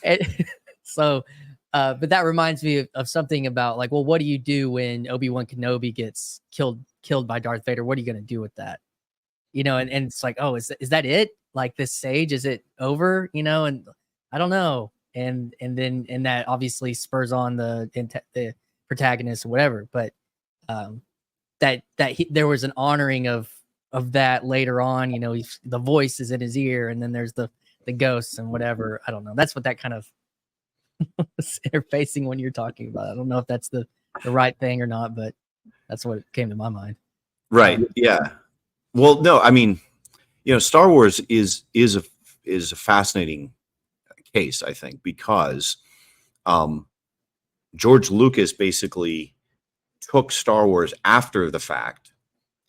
And so, but that reminds me of something about like, well, what do you do when Obi-Wan Kenobi gets killed by Darth Vader? What are you going to do with that? You know, and it's like, oh, is that it? Like this sage, is it over? You know, and I don't know. And that obviously spurs on the protagonist or whatever. But there was an honoring of that later on. You know, the voice is in his ear, and then there's the ghosts and whatever. I don't know. That's what that kind of interfacing when you're talking about. I don't know if that's the right thing or not, but that's what came to my mind. Right. Yeah. Well, no, I mean, you know, Star Wars is a fascinating case, I think, because George Lucas basically took Star Wars after the fact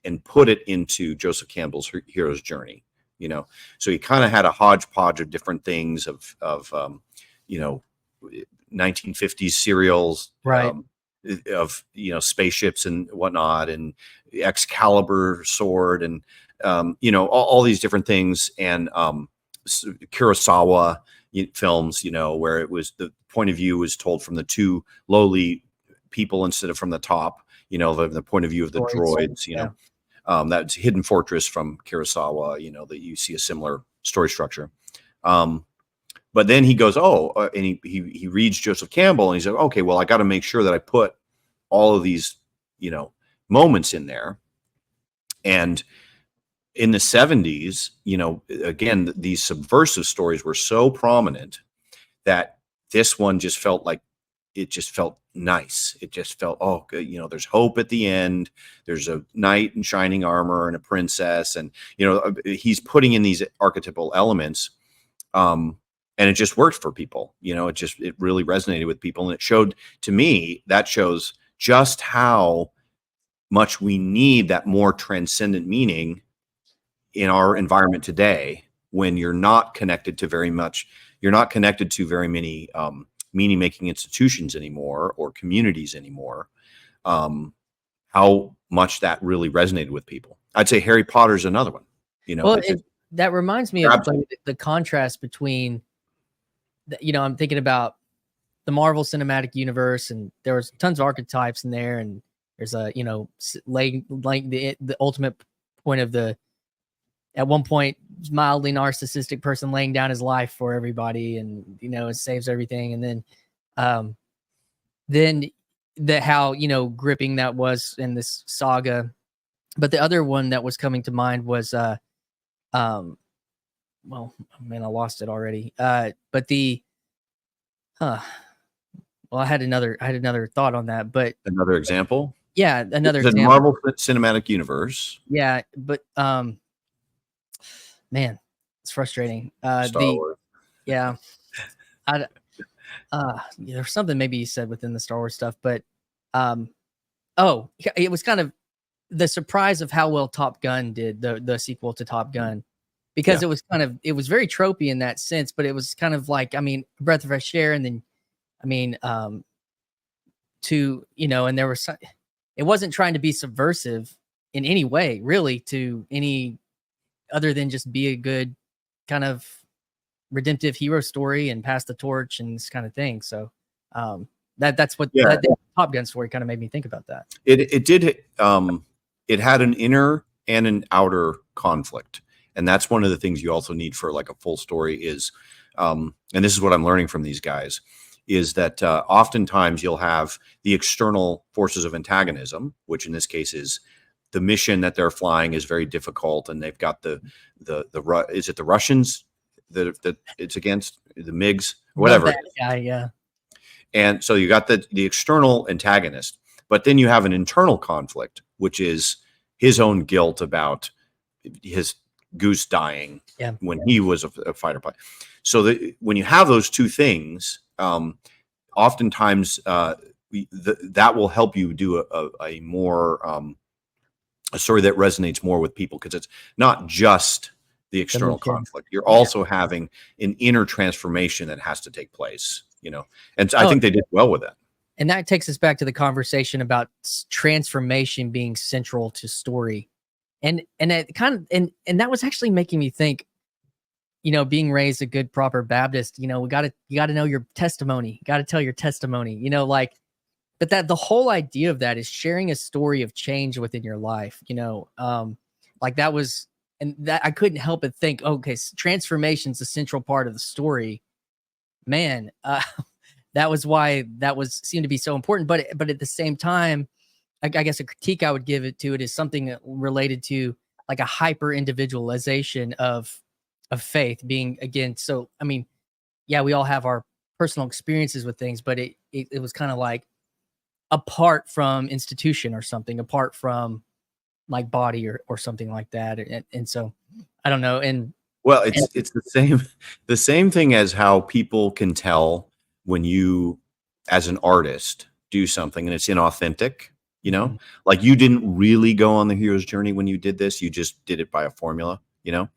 and put it into Joseph Campbell's hero's journey. You know, so he kind of had a hodgepodge of different things of you know, 1950s serials, right? Of, you know, spaceships and whatnot, and Excalibur sword, and you know, all these different things, and Kurosawa films, you know, where it was the point of view was told from the two lowly people instead of from the top, you know, the point of view of the droids, you know, that's Hidden Fortress from Kurosawa, you know, that you see a similar story structure. But then he goes, and he reads Joseph Campbell, and he's like, okay, well, I got to make sure that I put all of these, you know, moments in there. And in the 70s, you know, again, these subversive stories were so prominent that this one just felt like, it just felt nice. It just felt, oh, you know, there's hope at the end. There's a knight in shining armor and a princess. And, you know, he's putting in these archetypal elements. And it just worked for people, you know, it really resonated with people. And it showed, to me, that shows just how much we need that more transcendent meaning in our environment today, when you're not connected to very many meaning making institutions anymore, or communities anymore. How how much that really resonated with people. I'd say Harry Potter's another one. You know, Well, that reminds me of grabs like, the contrast between, you know, I'm thinking about the Marvel Cinematic Universe, and there was tons of archetypes in there, and there's a, you know, like the ultimate point of the, at one point, mildly narcissistic person laying down his life for everybody, and, you know, it saves everything, and then the how, you know, gripping that was in this saga. But the other one that was coming to mind was well, man, I lost it already. But the well, I had another thought on that, but another example. yeah, another The example. Marvel Cinematic Universe. Yeah, but man, it's frustrating. Star Wars. Yeah, I there's something maybe you said within the Star Wars stuff, but oh, it was kind of the surprise of how well Top Gun did, the sequel to Top Gun, because Yeah. it was very tropey in that sense, but it was kind of like, I mean, breath of fresh air, and then I mean, to, you know, and there was it wasn't trying to be subversive in any way, really, to any other than just be a good kind of redemptive hero story and pass the torch and this kind of thing. So that's what that Top Gun story kind of made me think about that. It did. It had an inner and an outer conflict, and that's one of the things you also need for like a full story is, and this is what I'm learning from these guys, is that oftentimes you'll have the external forces of antagonism, which in this case is the mission that they're flying is very difficult, and they've got is it the Russians that it's against, the MiGs, whatever. That guy, yeah. And so you got the external antagonist, but then you have an internal conflict, which is his own guilt about his goose dying when he was a fighter pilot. So when you have those two things, oftentimes that will help you do a more a story that resonates more with people, because it's not just the external conflict. You're also having an inner transformation that has to take place, you know, and I think they did well with that. And that takes us back to the conversation about transformation being central to story. And it kind of, and that was actually making me think, you know, being raised a good, proper Baptist, you know, you got to know your testimony, you got to tell your testimony, you know, like, but that the whole idea of that is sharing a story of change within your life, you know, like that was, and that I couldn't help but think, okay, transformation's a central part of the story, man. That was why that seemed to be so important. But at the same time, I guess a critique I would give it is something related to like a hyper individualization of faith being, again. So, I mean, yeah, we all have our personal experiences with things, but it was kind of like apart from institution or something, apart from like body or something like that. And so I don't know. And well, it's the same thing as how people can tell when you, as an artist, do something and it's inauthentic, you know, like you didn't really go on the hero's journey when you did this, you just did it by a formula, you know.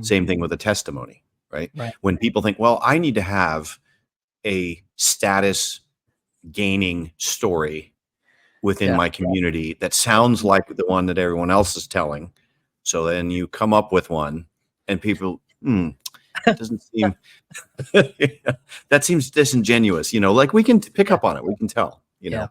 Same thing with a testimony, right? When people think, well, I need to have a status gaining story within my community that sounds like the one that everyone else is telling, so then you come up with one and people, it doesn't seem that seems disingenuous, you know, like we can pick up on it, we can tell, you know.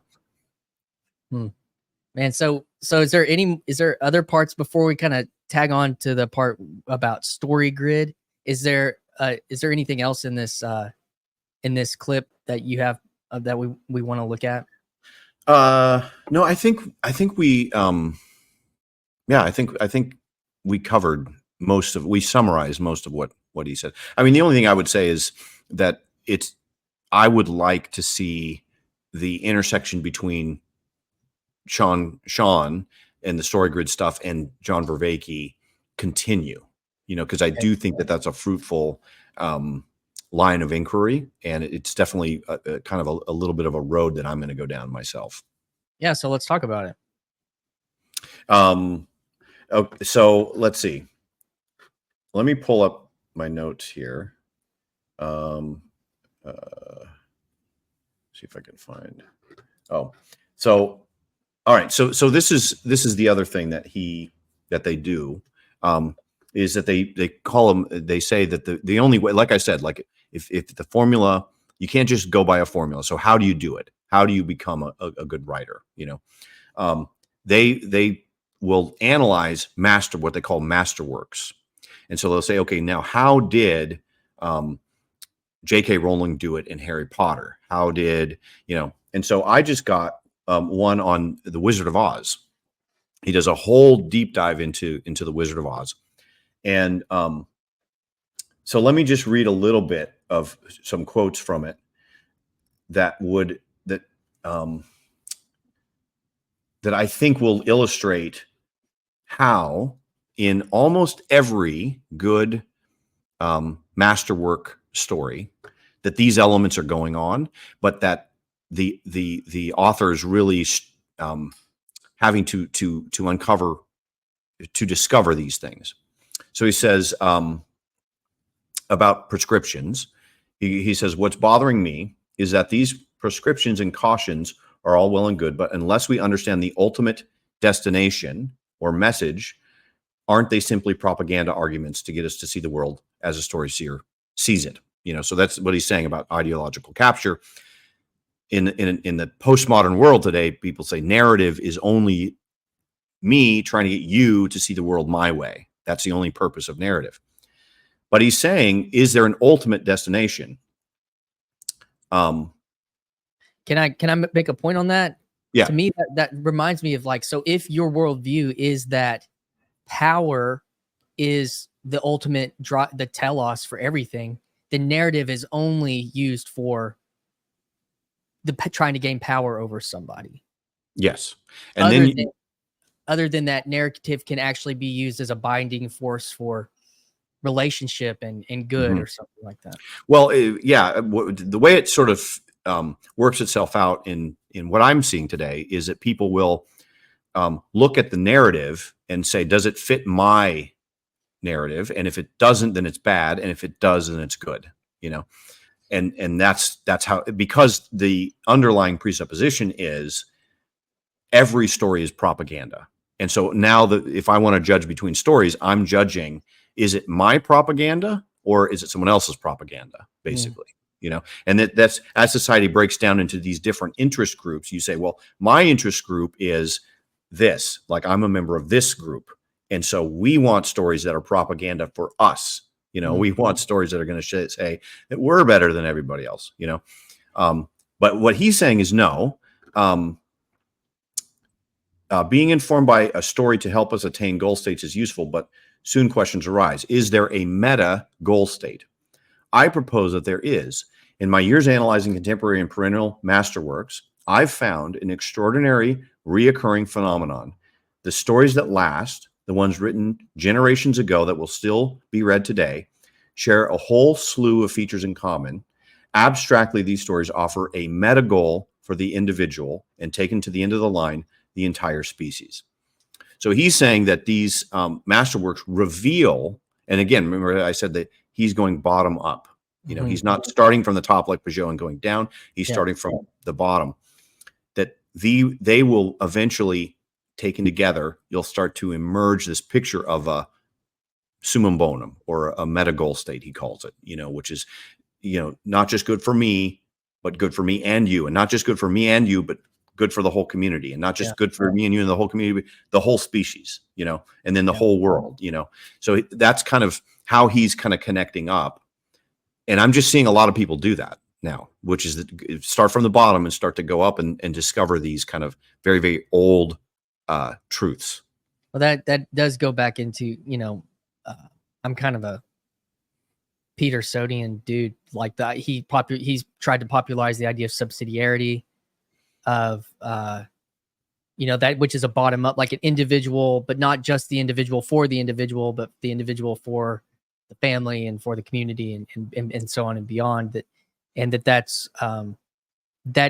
Man, so is there other parts before we kind of tag on to the part about story grid? Is there anything else in this clip that you have that we want to look at? No, I think we I think we covered we summarized most of what he said. I mean, the only thing I would say is that I would like to see the intersection between Sean and the story grid stuff and John Vervaeke continue, you know, because I do think that that's a fruitful line of inquiry, and it's definitely a kind of a little bit of a road that I'm going to go down myself. Yeah, so let's talk about it. Okay, so let's see. Let me pull up my notes here. See if I can find. Oh, so All right. So this is the other thing that they do, is that they call them, they say that the only way, like I said, like if the formula, you can't just go by a formula. So how do you do it? How do you become a good writer? They will analyze what they call masterworks. And so they'll say, okay, now how did J.K. Rowling do it in Harry Potter? How did, and so I just got one on the Wizard of Oz. He does a whole deep dive into the Wizard of Oz. And so let me just read a little bit of some quotes from it that I think will illustrate how in almost every good masterwork story that these elements are going on, but that the author is really having to uncover, to discover these things. So he says about prescriptions, he says, what's bothering me is that these prescriptions and cautions are all well and good, but unless we understand the ultimate destination or message, aren't they simply propaganda arguments to get us to see the world as a story seer sees it? So that's what he's saying about ideological capture. In the postmodern world today, people say narrative is only me trying to get you to see the world my way. That's the only purpose of narrative. But he's saying, is there an ultimate destination? Can I make a point on that? Yeah. To me, that reminds me of like, so if your worldview is that power is the ultimate the telos for everything, the narrative is only used for trying to gain power over somebody. Yes. And other than that, narrative can actually be used as a binding force for relationship and good, or something like that. Well, the way it sort of works itself out in what I'm seeing today is that people will look at the narrative and say, does it fit my narrative? And if it doesn't, then it's bad. And if it does, then it's good, and that's how, because the underlying presupposition is every story is propaganda. And so now if I want to judge between stories, I'm judging, is it my propaganda or is it someone else's propaganda, basically? And that's, as society breaks down into these different interest groups, you say, well, my interest group is this, like I'm a member of this group. And so we want stories that are propaganda for us. We want stories that are going to say that we're better than everybody else, but what he's saying is no. Being informed by a story to help us attain goal states is useful, but soon questions arise. Is there a meta goal state? I propose that there is. In my years analyzing contemporary and perennial masterworks, I've found an extraordinary reoccurring phenomenon. The stories that last, the ones written generations ago that will still be read today, share a whole slew of features in common. Abstractly, these stories offer a meta goal for the individual, and taken to the end of the line, the entire species. So he's saying that these masterworks reveal, and again, remember I said that he's going bottom up. He's not starting from the top like Peugeot and going down. He's starting from the bottom. That they will eventually, taken together, you'll start to emerge this picture of a summum bonum, or a meta goal state, he calls it, which is, not just good for me, but good for me and you, and not just good for me and you, but good for the whole community, and not just good for me and you and the whole community, but the whole species, and then the whole world, So that's kind of how he's kind of connecting up. And I'm just seeing a lot of people do that now, which is start from the bottom and start to go up and discover these kind of very, very old truths. Well, that does go back into, I'm kind of a Peter Sodian dude like that. He's tried to popularize the idea of subsidiarity, of that which is a bottom up, like an individual, but not just the individual for the individual, but the individual for the family and for the community, and so on and beyond. That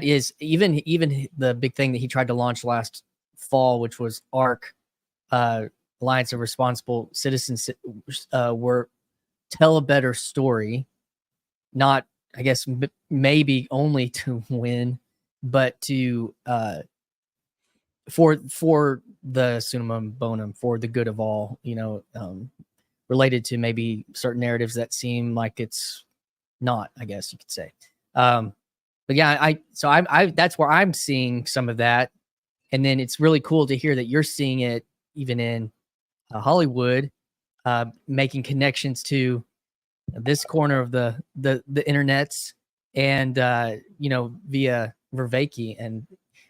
is even the big thing that he tried to launch last fall, which was ARC, Alliance of Responsible Citizens, were tell a better story, not, I guess, maybe only to win, but to for the summum bonum, for the good of all, related to maybe certain narratives that seem like it's not, I guess you could say. But yeah, I that's where I'm seeing some of that. And then it's really cool to hear that you're seeing it even in Hollywood, making connections to this corner of the internets, and via Vervaeke. And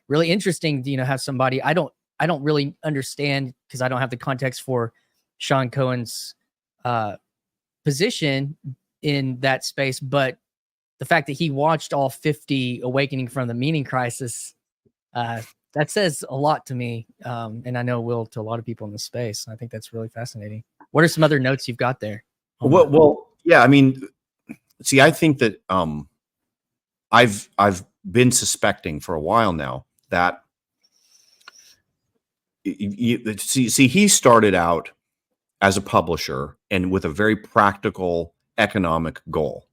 really interesting to have somebody I don't really understand, because I don't have the context for Sean Cohen's position in that space, but the fact that he watched all 50 Awakening from the Meaning Crisis, that says a lot to me, and I know will to a lot of people in the space. I think that's really fascinating. What are some other notes you've got there? Well, yeah. I mean, see, I think that I've been suspecting for a while now that see, he started out as a publisher and with a very practical economic goal.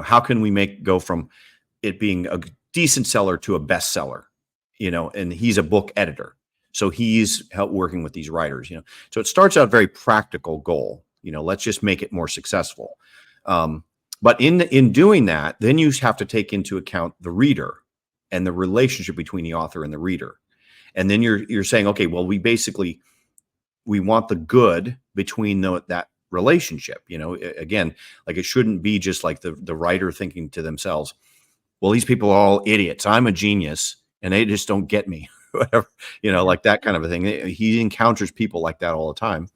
How can we go from it being a decent seller to a bestseller? And he's a book editor, so he's working with these writers. So it starts out very practical goal. Let's just make it more successful. But in doing that, then you have to take into account the reader and the relationship between the author and the reader. And then you're saying, okay, well, we want the good between that relationship. Again, like, it shouldn't be just like the writer thinking to themselves, well, these people are all idiots, I'm a genius, and they just don't get me. Whatever, like that kind of a thing. He encounters people like that all the time.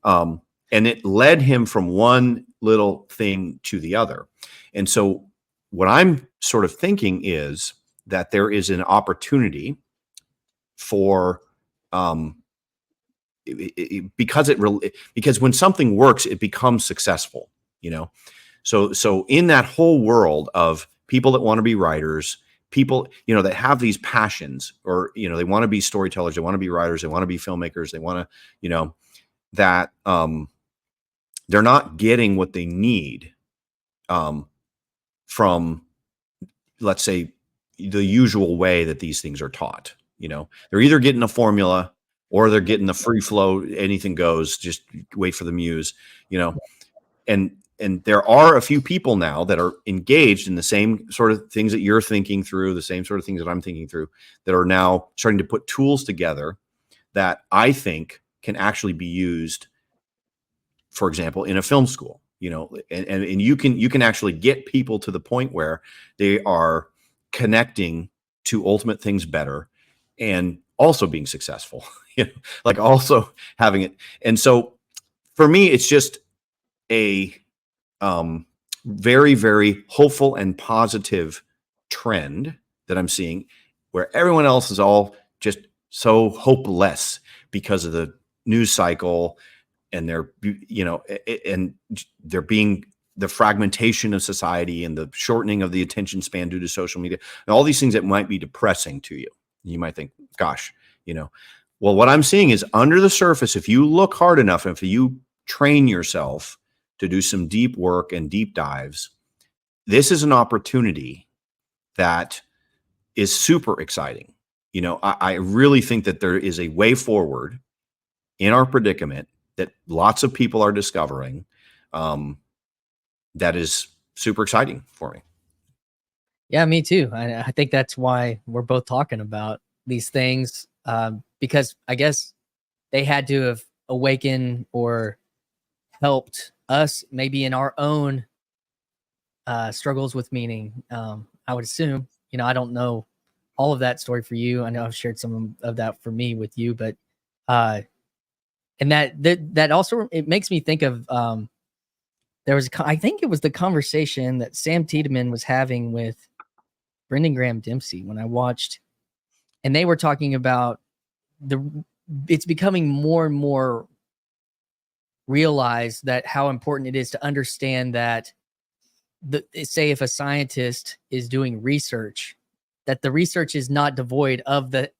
And it led him from one little thing to the other. And so what I'm sort of thinking is that there is an opportunity for, because when something works, it becomes successful, So in that whole world of people that want to be writers, people, that have these passions, or, they want to be storytellers, they want to be writers, they want to be filmmakers, they want to, that they're not getting what they need from, let's say, the usual way that these things are taught. They're either getting a formula, or they're getting the free flow, anything goes, just wait for the muse, and there are a few people now that are engaged in the same sort of things that you're thinking through, the same sort of things that I'm thinking through, that are now starting to put tools together that I think can actually be used, for example, in a film school, and you can actually get people to the point where they are connecting to ultimate things better, and also being successful, like also having it. And so for me, it's just a very, very hopeful and positive trend that I'm seeing, where everyone else is all just so hopeless because of the news cycle, and they're being the fragmentation of society and the shortening of the attention span due to social media, and all these things that might be depressing to you. You might think, gosh, well, what I'm seeing is, under the surface, if you look hard enough, if you train yourself to do some deep work and deep dives, this is an opportunity that is super exciting. I really think that there is a way forward in our predicament that lots of people are discovering, that is super exciting for me. Yeah, me too. I think that's why we're both talking about these things, because I guess they had to have awakened or helped us maybe in our own struggles with meaning. I would assume, I don't know all of that story for you. I know I've shared some of that for me with you, but and that also, it makes me think of there was, I think it was the conversation that Sam Tiedemann was having with Brendan Graham Dempsey when I watched, and they were talking about it's becoming more and more realized that how important it is to understand that say if a scientist is doing research, that the research is not devoid of the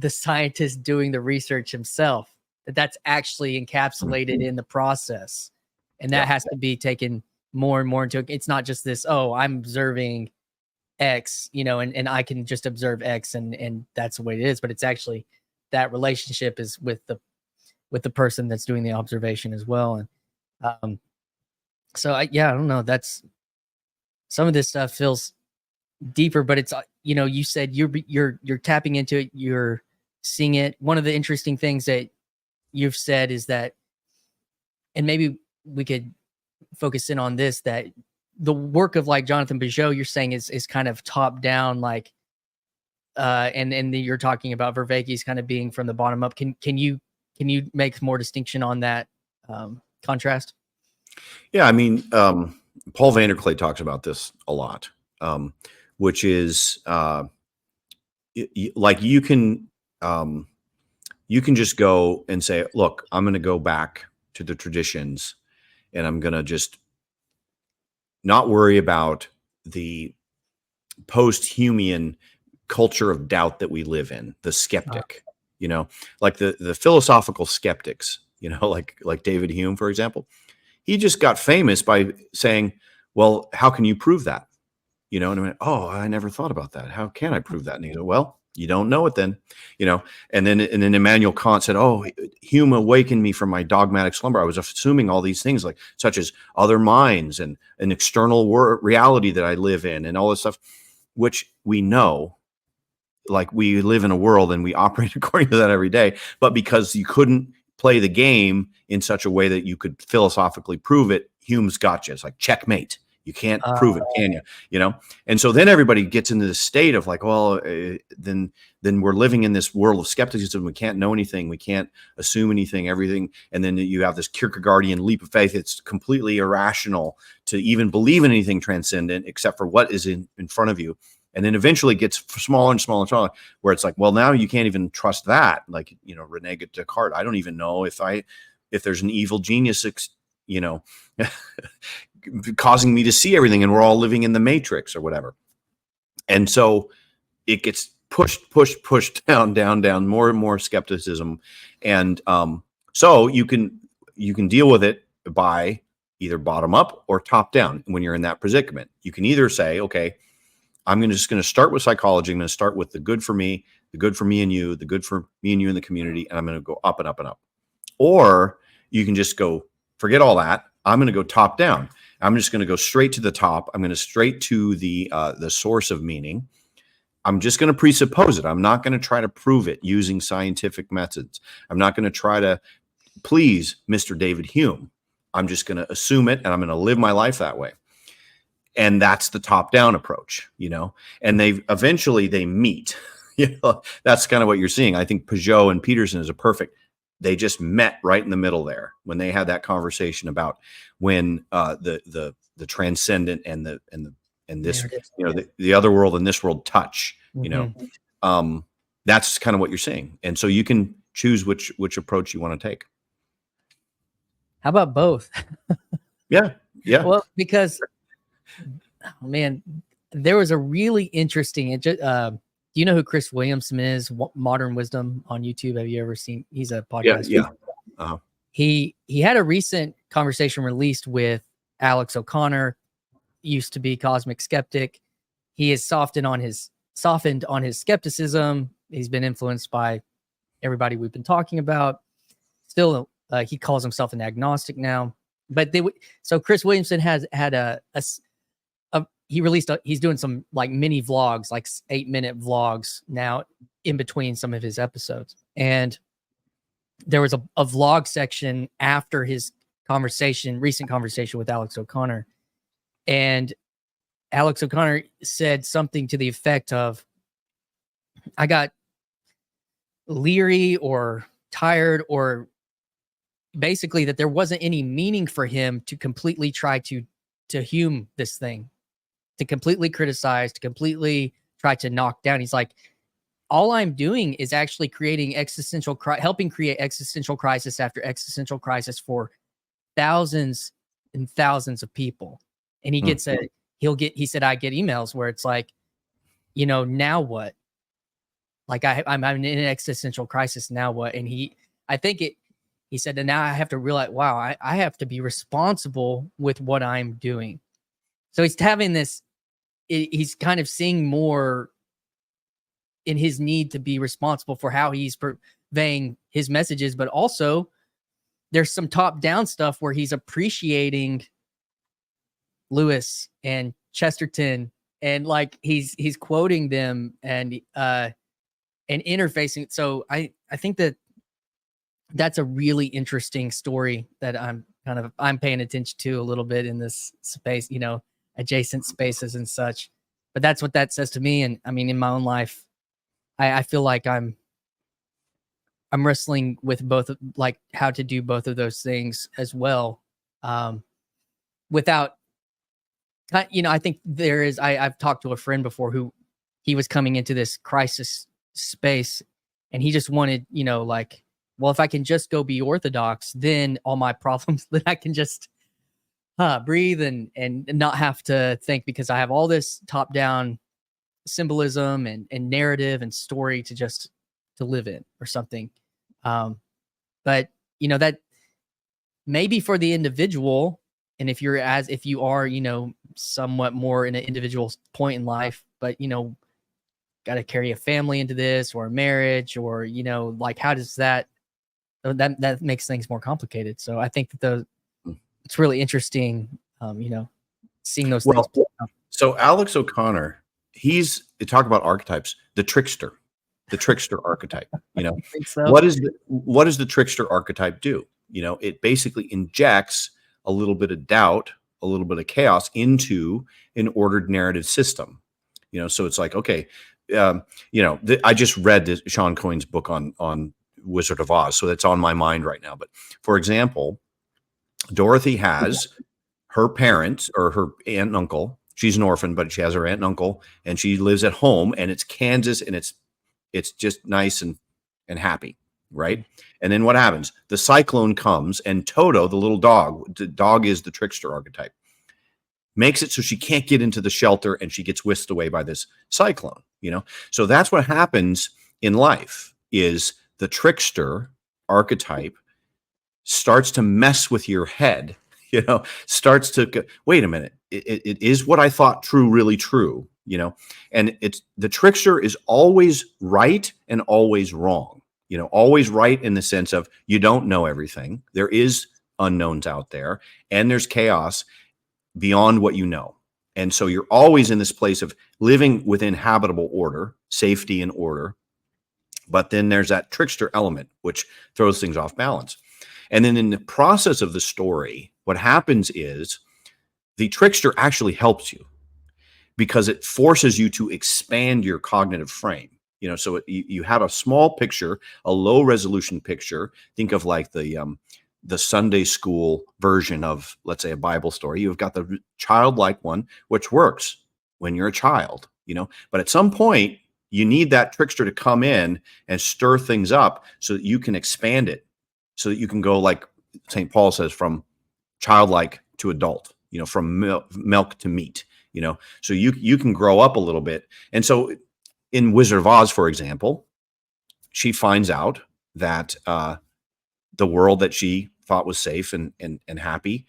scientist doing the research himself, that's actually encapsulated in the process, and that has to be taken more and more into. It's not just this, oh, I'm observing X, and I can just observe X, and that's the way it is. But it's actually that relationship is with the person that's doing the observation as well. And so I don't know. That's some of this stuff feels deeper, but it's you said you're tapping into it, you're seeing it. One of the interesting things that you've said is that, and maybe we could focus in on this, that the work of like Jonathan Bijot, you're saying is kind of top down, like and you're talking about Vervaeke's kind of being from the bottom up. Can you make more distinction on that contrast? Yeah, I mean, Paul Vanderklay talks about this a lot, which is like you can just go and say, look, I'm going to go back to the traditions, and I'm going to just not worry about the post-Humean culture of doubt that we live in, the skeptic, like the philosophical skeptics, like David Hume, for example. He just got famous by saying, well, how can you prove that? And I went, oh, I never thought about that. How can I prove that? And he said, well, you don't know it then, and then Immanuel Kant said, oh, Hume awakened me from my dogmatic slumber. I was assuming all these things such as other minds and an external reality that I live in and all this stuff, which we know, like we live in a world and we operate according to that every day. But because you couldn't play the game in such a way that you could philosophically prove it, Hume's got you. It's like checkmate. You can't prove it, can you? And so then everybody gets into the state of like, well, then we're living in this world of skepticism. We can't know anything. We can't assume anything, everything. And then you have this Kierkegaardian leap of faith. It's completely irrational to even believe in anything transcendent except for what is in front of you. And then eventually it gets smaller and smaller and smaller, where it's like, well, now you can't even trust that. Like, Rene Descartes, I don't even know if there's an evil genius, causing me to see everything, and we're all living in the matrix or whatever. And so it gets pushed down, more and more skepticism. And so you can deal with it by either bottom up or top down. When you're in that predicament, you can either say, okay, I'm just going to start with psychology. I'm going to start with the good for me and you, the good for me and you in the community, and I'm going to go up and up and up. Or you can just go, forget all that. I'm going to go top down. I'm just going to go straight to the top. I'm going to straight to the source of meaning. I'm just going to presuppose it. I'm not going to try to prove it using scientific methods. I'm not going to try to please Mr. David Hume. I'm just going to assume it, and I'm going to live my life that way. And that's the top-down approach, and they eventually meet. That's kind of what you're seeing. I think Peugeot and Peterson is a perfect. They just met right in the middle there when they had that conversation about when the transcendent and this, the other world and this world touch. That's kind of what you're seeing, and so you can choose which approach you want to take. How about both? Yeah. Well, because. Oh, man, there was a really interesting. Do you know who Chris Williamson is? Modern Wisdom on YouTube. Have you ever seen? He's a podcast. Yeah. Uh-huh. He had a recent conversation released with Alex O'Connor. Used to be Cosmic Skeptic. He has softened on his skepticism. He's been influenced by everybody we've been talking about. Still, he calls himself an agnostic now. But so Chris Williamson has had he's doing some like mini vlogs, like 8-minute vlogs now in between some of his episodes. And there was a vlog section after his recent conversation with Alex O'Connor. And Alex O'Connor said something to the effect of, I got leery or tired, or basically that there wasn't any meaning for him to completely try to Hume this thing, to completely criticize, to completely try to knock down. He's like, all I'm doing is actually creating helping create existential crisis after existential crisis for thousands and thousands of people. And he gets he said, I get emails where it's like, now what? Like I'm in an existential crisis. Now what? And he said, and now I have to realize, wow, I have to be responsible with what I'm doing. So he's having this he's kind of seeing more in his need to be responsible for how he's conveying his messages, but also there's some top down stuff where he's appreciating Lewis and Chesterton, and like he's quoting them and interfacing. So I think that's a really interesting story that I'm paying attention to a little bit in this space, you know, adjacent spaces and such. But that's what that says to me. And I mean, in my own life, I feel like I'm wrestling with both, like how to do both of those things as well, without, you know, I think there is, I've talked to a friend before who he was coming into this crisis space and he just wanted, you know, like, well, if I can just go be orthodox, then all my problems, then I can just breathe and not have to think, because I have all this top down symbolism and narrative and story to live in or something. But you know, that maybe for the individual, and if you are, you know, somewhat more in an individual point in life, but you know, got to carry a family into this or a marriage, or you know, like how does that makes things more complicated. So I think that it's really interesting, you know, seeing those things. So Alex O'Connor, he's talk about archetypes, the trickster archetype, you know. I think so. What does the trickster archetype do? You know, it basically injects a little bit of doubt, a little bit of chaos into an ordered narrative system. You know, so it's like, okay, you know, I just read Sean Cohen's book on Wizard of Oz, so that's on my mind right now. But for example, Dorothy has her parents or her aunt and uncle. She's an orphan, but she has her aunt and uncle, and she lives at home, and it's Kansas, and it's just nice and happy, right? And then what happens? The cyclone comes, and Toto, the little dog, the dog is the trickster archetype, makes it so she can't get into the shelter, and she gets whisked away by this cyclone, you know? So that's what happens in life, is the trickster archetype starts to mess with your head, you know, starts to go, wait a minute, it is what I thought true, really true, you know? And it's the trickster is always right and always wrong, you know, always right in the sense of you don't know everything. There is unknowns out there, and there's chaos beyond what you know. And so you're always in this place of living within habitable order, safety and order. But then there's that trickster element, which throws things off balance. And then in the process of the story, what happens is the trickster actually helps you because it forces you to expand your cognitive frame. You know, so you have a small picture, a low resolution picture. Think of like the Sunday school version of, let's say, a Bible story. You've got the childlike one, which works when you're a child, you know, but at some point you need that trickster to come in and stir things up so that you can expand it, so that you can go, like St. Paul says, from childlike to adult, you know, from milk to meat, you know, so you can grow up a little bit. And so in Wizard of Oz, for example, she finds out that the world that she thought was safe and happy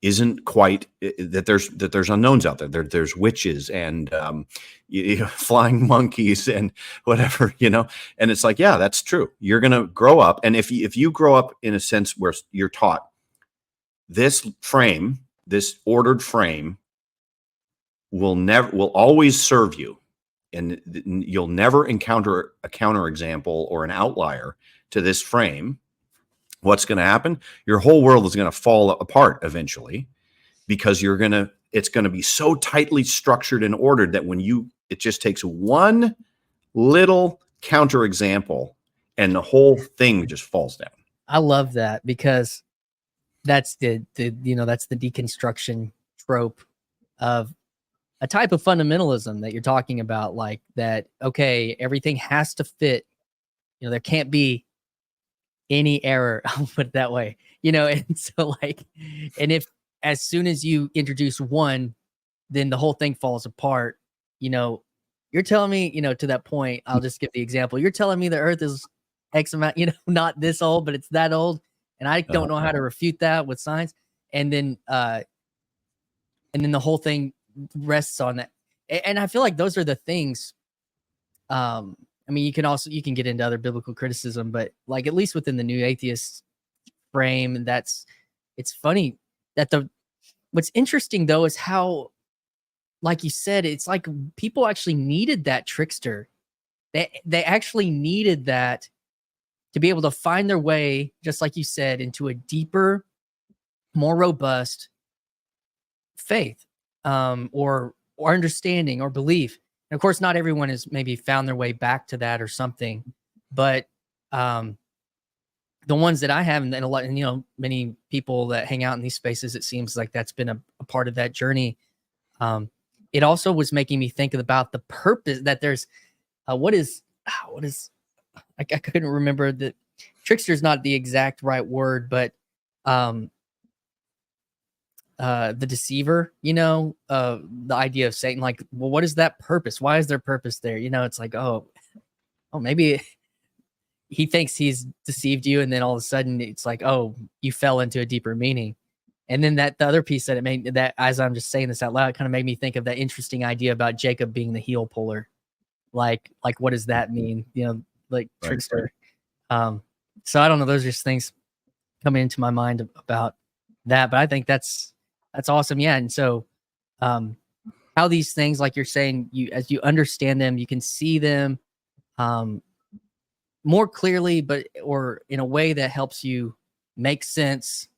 isn't quite, that there's unknowns out there. There's witches and flying monkeys and whatever, you know. And it's like, yeah, that's true. You're gonna grow up, and if you grow up in a sense where you're taught this frame, this ordered frame, will always serve you, and you'll never encounter a counterexample or an outlier to this frame. What's going to happen? Your whole world is going to fall apart eventually, because it's going to be so tightly structured and ordered that it just takes one little counterexample and the whole thing just falls down. I love that, because that's the deconstruction trope of a type of fundamentalism that you're talking about, like that, okay, everything has to fit, you know, there can't be any error, I'll put it that way, you know. And so like, and if as soon as you introduce one, then the whole thing falls apart, you know, you're telling me, you know, to that point, I'll just give the example. You're telling me the earth is X amount, you know, not this old, but it's that old. And I don't know how to refute that with science. And then the whole thing rests on that. And I feel like those are the things. I mean, you can get into other biblical criticism, but like at least within the new atheist frame, it's funny that what's interesting though is how, like you said, it's like people actually needed that trickster. They actually needed that to be able to find their way, just like you said, into a deeper, more robust faith, or understanding or belief. And of course, not everyone has maybe found their way back to that or something, but the ones that I have, and a lot, and many people that hang out in these spaces, it seems like that's been a part of that journey. It also was making me think about the purpose that there's. What is I couldn't remember that. Trickster is not the exact right word, but the deceiver, the idea of Satan, like, well, what is that purpose? Why is there purpose there? It's like, oh, maybe he thinks he's deceived you, and then all of a sudden it's like, oh, you fell into a deeper meaning. And then the other piece that it made, that as I'm just saying this out loud, it kind of made me think of that interesting idea about Jacob being the heel puller. Like what does that mean? Like Trickster. Right. So I don't know. Those are just things coming into my mind about that, but I think that's awesome. Yeah. And so, how these things, like you're saying, as you understand them, you can see them, more clearly, or in a way that helps you make sense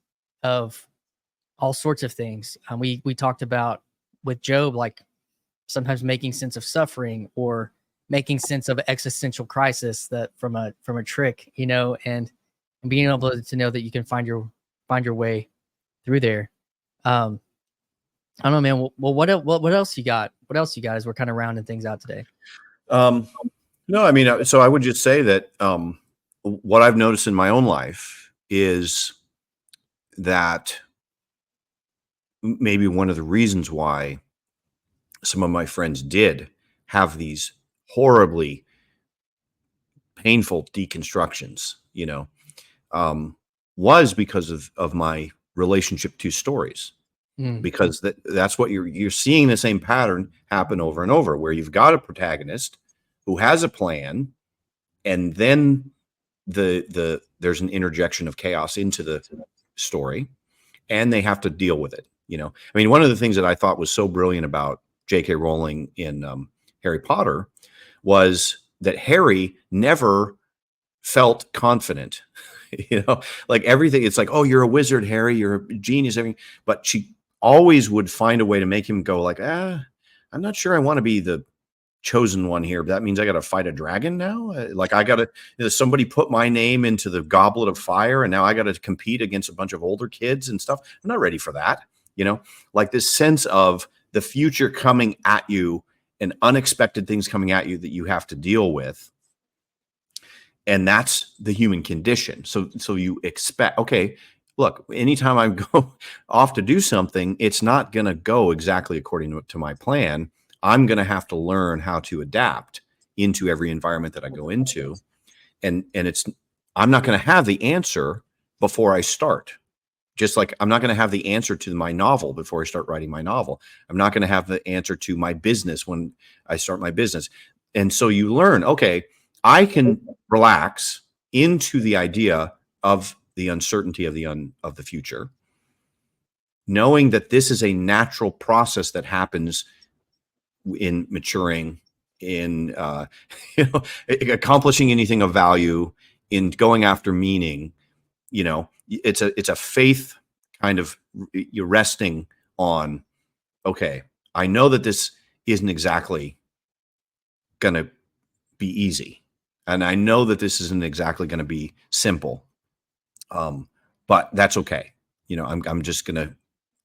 of all sorts of things. We talked about with Job, like sometimes making sense of suffering or making sense of existential crisis that from a trick, and being able to know that you can find your way through there. I don't know, man. Well, what else you got? What else you got as we're kind of rounding things out today? No, I mean, so I would just say that what I've noticed in my own life is that maybe one of the reasons why some of my friends did have these horribly painful deconstructions, was because of my relationship to stories. Because that's what you're seeing the same pattern happen over and over, where you've got a protagonist who has a plan, and then there's an interjection of chaos into the story, and they have to deal with it. I mean, one of the things that I thought was so brilliant about J.K. Rowling in Harry Potter was that Harry never felt confident. Like everything, it's like, oh, you're a wizard, Harry, you're a genius, everything. But she always would find a way to make him go like, I'm not sure I want to be the chosen one here. But that means I got to fight a dragon now. Like I got to, somebody put my name into the goblet of fire, and now I got to compete against a bunch of older kids and stuff. I'm not ready for that. Like this sense of the future coming at you and unexpected things coming at you that you have to deal with. And that's the human condition. So you expect, okay, look, anytime I go off to do something, it's not going to go exactly according to my plan. I'm going to have to learn how to adapt into every environment that I go into. And I'm not going to have the answer before I start. Just like I'm not going to have the answer to my novel before I start writing my novel. I'm not going to have the answer to my business when I start my business. And so you learn, okay, I can relax into the idea of the uncertainty of the future, knowing that this is a natural process that happens in maturing, in accomplishing anything of value, in going after meaning. It's a faith kind of, you're resting on, okay, I know that this isn't exactly going to be easy. And I know that this isn't exactly going to be simple. But that's okay. I'm just going to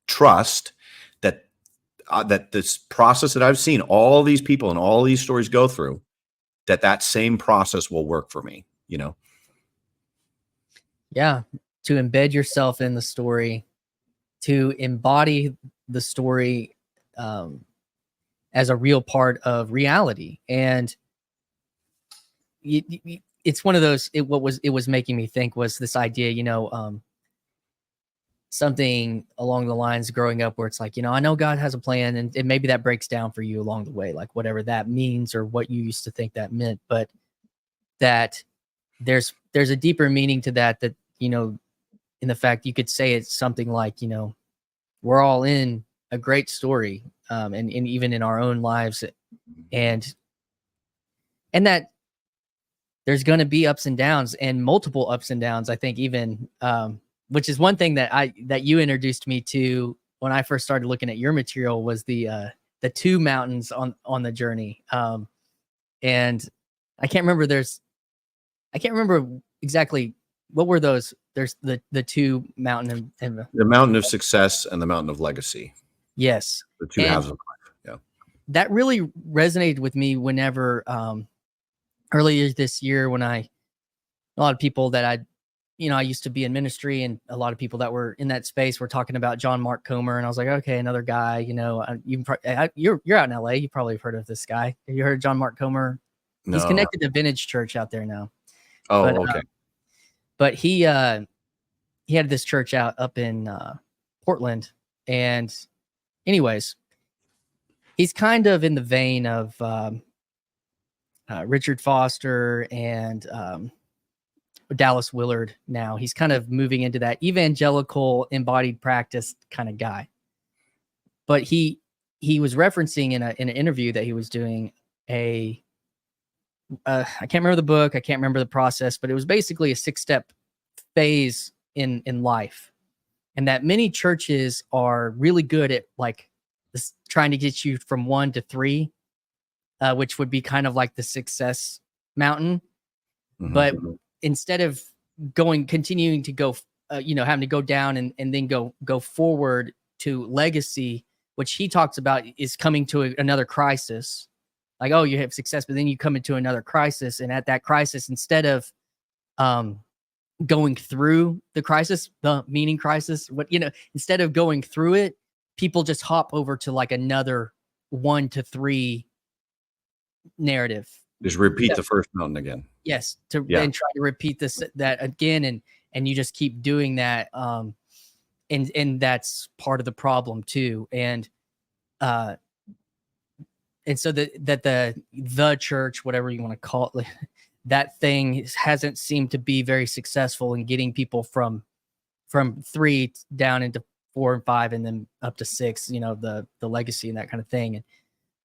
trust that this process that I've seen all these people and all these stories go through, that same process will work for me, Yeah. To embed yourself in the story, to embody the story as a real part of reality. And it's one of those, it was making me think was this idea, something along the lines growing up where it's like, I know God has a plan, and maybe that breaks down for you along the way, like whatever that means or what you used to think that meant, but that there's a deeper meaning to that, in the fact you could say it's something like, we're all in a great story, and even in our own lives, and that there's going to be ups and downs, and multiple ups and downs. I think even, which is one thing that you introduced me to when I first started looking at your material, was the two mountains on the journey. And I can't remember exactly what were those. There's the two mountain and the mountain of success and the mountain of legacy. Yes. The two halves of life. Yeah. That really resonated with me whenever, earlier this year, when a lot of people that I used to be in ministry, and a lot of people that were in that space were talking about John Mark Comer. And I was like, okay, another guy, you're out in LA. You probably have heard of this guy. Have you heard of John Mark Comer? No. He's connected to Vintage Church out there now. Oh, but, okay. But he had this church up in Portland. And anyways, he's kind of in the vein of Richard Foster and Dallas Willard now. He's kind of moving into that evangelical embodied practice kind of guy. But he was referencing in an interview that he was doing I can't remember the book, I can't remember the process, but it was basically a 6-step phase in life. And that many churches are really good at like this, trying to get you from 1 to 3, which would be kind of like the success mountain. Mm-hmm. But instead of continuing to go, having to go down and then go forward to legacy, which he talks about is coming to another crisis. Like, oh, you have success, but then you come into another crisis. And at that crisis, instead of going through the crisis, the meaning crisis, instead of going through it, people just hop over to like another 1 to 3 narrative. Just repeat the first mountain again. Yes. And try to repeat that again. And you just keep doing that. And that's part of the problem too. And so the church, whatever you want to call it, that thing hasn't seemed to be very successful in getting people from 3 down into 4 and 5 and then up to 6, the legacy and that kind of thing. And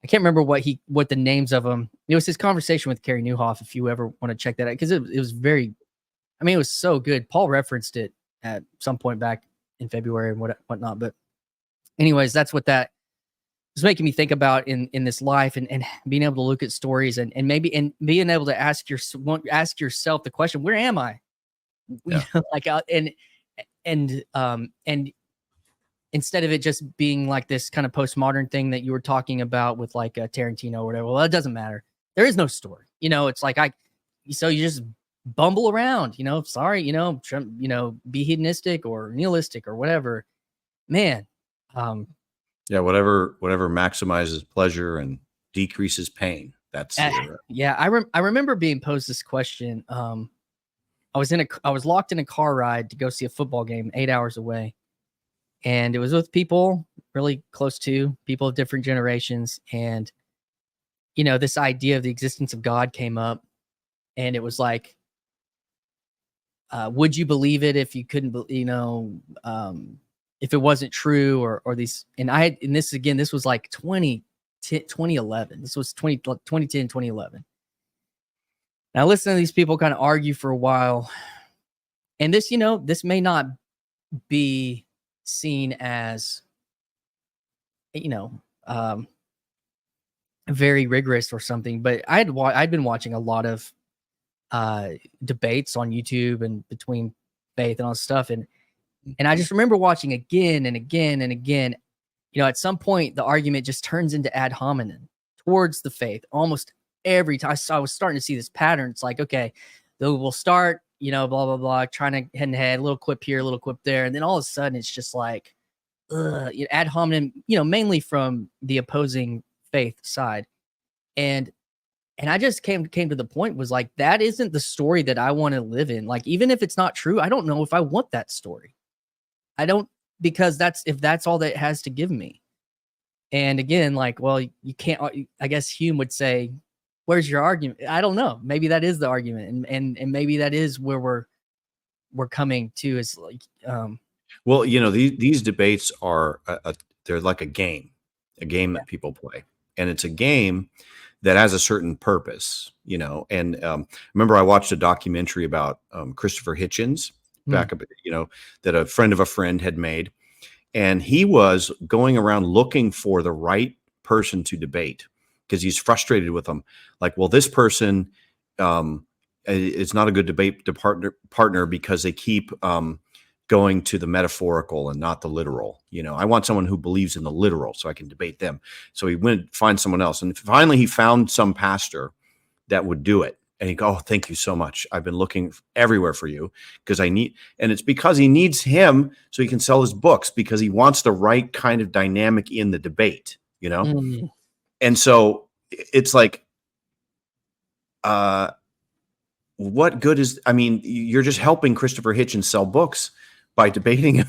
I can't remember what the names of them. It was his conversation with Carey Nieuwhof, if you ever want to check that out, because it was very, it was so good. Paul referenced it at some point back in February and whatnot. But anyways, that's what that was making me think about in this life, and being able to look at stories and being able to ask yourself the question, where am I? Yeah. And instead of it just being like this kind of postmodern thing that you were talking about with like Tarantino or whatever, well, it doesn't matter. There is no story. It's like so you just bumble around, be hedonistic or nihilistic or whatever, man. Yeah, whatever maximizes pleasure and decreases pain. That's yeah. I remember being posed this question. I was locked in a car ride to go see a football game 8 hours away, and it was with people really close to people of different generations. And this idea of the existence of God came up, and it was like, would you believe it if you couldn't, if it wasn't true, or these, this was like 2011. This was 2010, 2011. Now listen to these people kind of argue for a while. And this, this may not be seen as, very rigorous or something, but I'd been watching a lot of debates on YouTube and between faith and all this stuff. And I just remember watching again and again and again, at some point the argument just turns into ad hominem towards the faith almost every time. I was starting to see this pattern. It's like, okay, we'll start, blah, blah, blah, trying to head and head, a little quip here, a little quip there. And then all of a sudden it's just like, ad hominem, mainly from the opposing faith side. And I just came to the point, was like, that isn't the story that I want to live in. Like, even if it's not true, I don't know if I want that story. I don't because if that's all that it has to give me. And again, like, well, you can't, I guess Hume would say, where's your argument? I don't know. Maybe that is the argument. And maybe that is where we're coming to, is like, well, these debates are, they're like a game that people play. And it's a game that has a certain purpose, and remember I watched a documentary about Christopher Hitchens back up, that a friend of a friend had made. And he was going around looking for the right person to debate because he's frustrated with them. Like, well, this person is not a good debate partner because they keep going to the metaphorical and not the literal. I want someone who believes in the literal so I can debate them. So he went to find someone else. And finally he found some pastor that would do it. And he go, oh, thank you so much. I've been looking everywhere for you because and it's because he needs him so he can sell his books, because he wants the right kind of dynamic in the debate, And so it's like, what good is, you're just helping Christopher Hitchens sell books by debating him.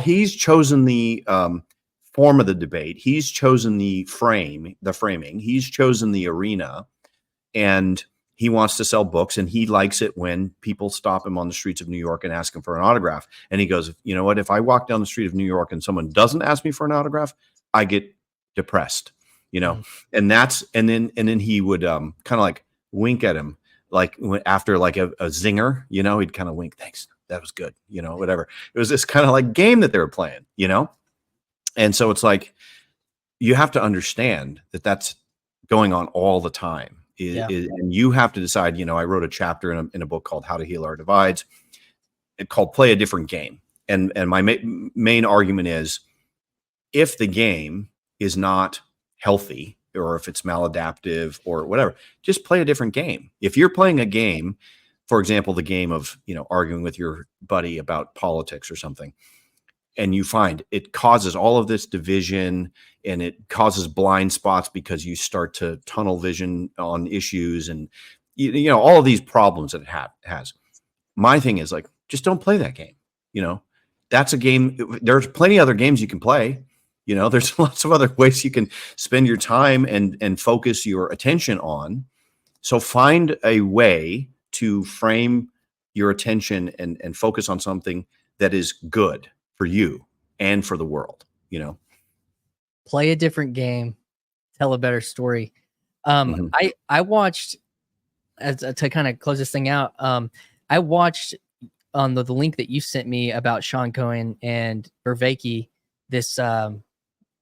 He's chosen the form of the debate. He's chosen the framing. He's chosen the arena, and he wants to sell books, and he likes it when people stop him on the streets of New York and ask him for an autograph. And he goes, you know what? If I walk down the street of New York and someone doesn't ask me for an autograph, I get depressed, and then he would kind of like wink at him, like after like a zinger, he'd kind of wink. Thanks. That was good. Whatever. It was this kind of like game that they were playing, And so it's like, you have to understand that that's going on all the time. And you have to decide, I wrote a chapter in a book called How to Heal Our Divides. It's called Play a Different Game. And my main argument is, if the game is not healthy, or if it's maladaptive or whatever, just play a different game. If you're playing a game, for example, the game of, arguing with your buddy about politics or something, and you find it causes all of this division and it causes blind spots because you start to tunnel vision on issues and, all of these problems that it has. My thing is like, just don't play that game. That's a game. There's plenty of other games you can play. There's lots of other ways you can spend your time and focus your attention on. So find a way to frame your attention and focus on something that is good for you and for the world, Play a different game, tell a better story. I watched, to kind of close this thing out, I watched on the link that you sent me about Sean Cohen and Vervaeke, this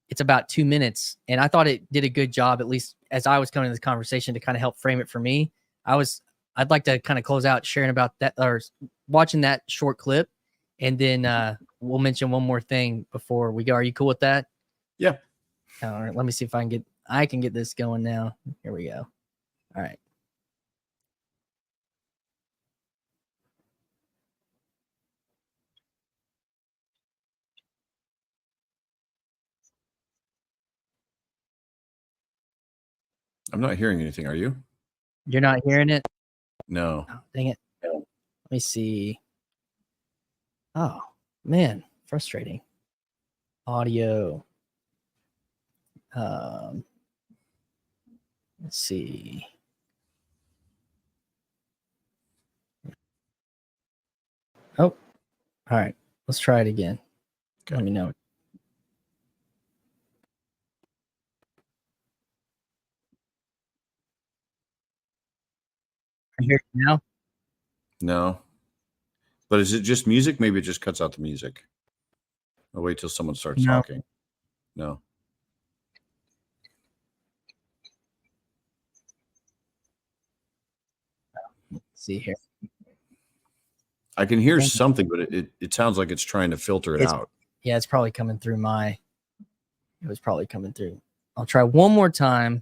it's about 2 minutes, and I thought it did a good job, at least as I was coming to this conversation, to kind of help frame it for me. I'd like to kind of close out sharing about that, or watching that short clip, and then we'll mention one more thing before we go. Are you cool with that? Yeah. All right. Let me see if I can get this going now. Here we go. All right. I'm not hearing anything. Are you? You're not hearing it? No. Oh, dang it. Let me see. Oh, man. Frustrating. Audio. Let's see. Oh, all right. Let's try it again. Okay. Let me know. I hear it now. No. But is it just music? Maybe it just cuts out the music. I'll wait till someone starts talking. No. Let's see here. I can hear something, but it sounds like it's trying to filter it out. Yeah, it's probably coming through it was probably coming through. I'll try one more time.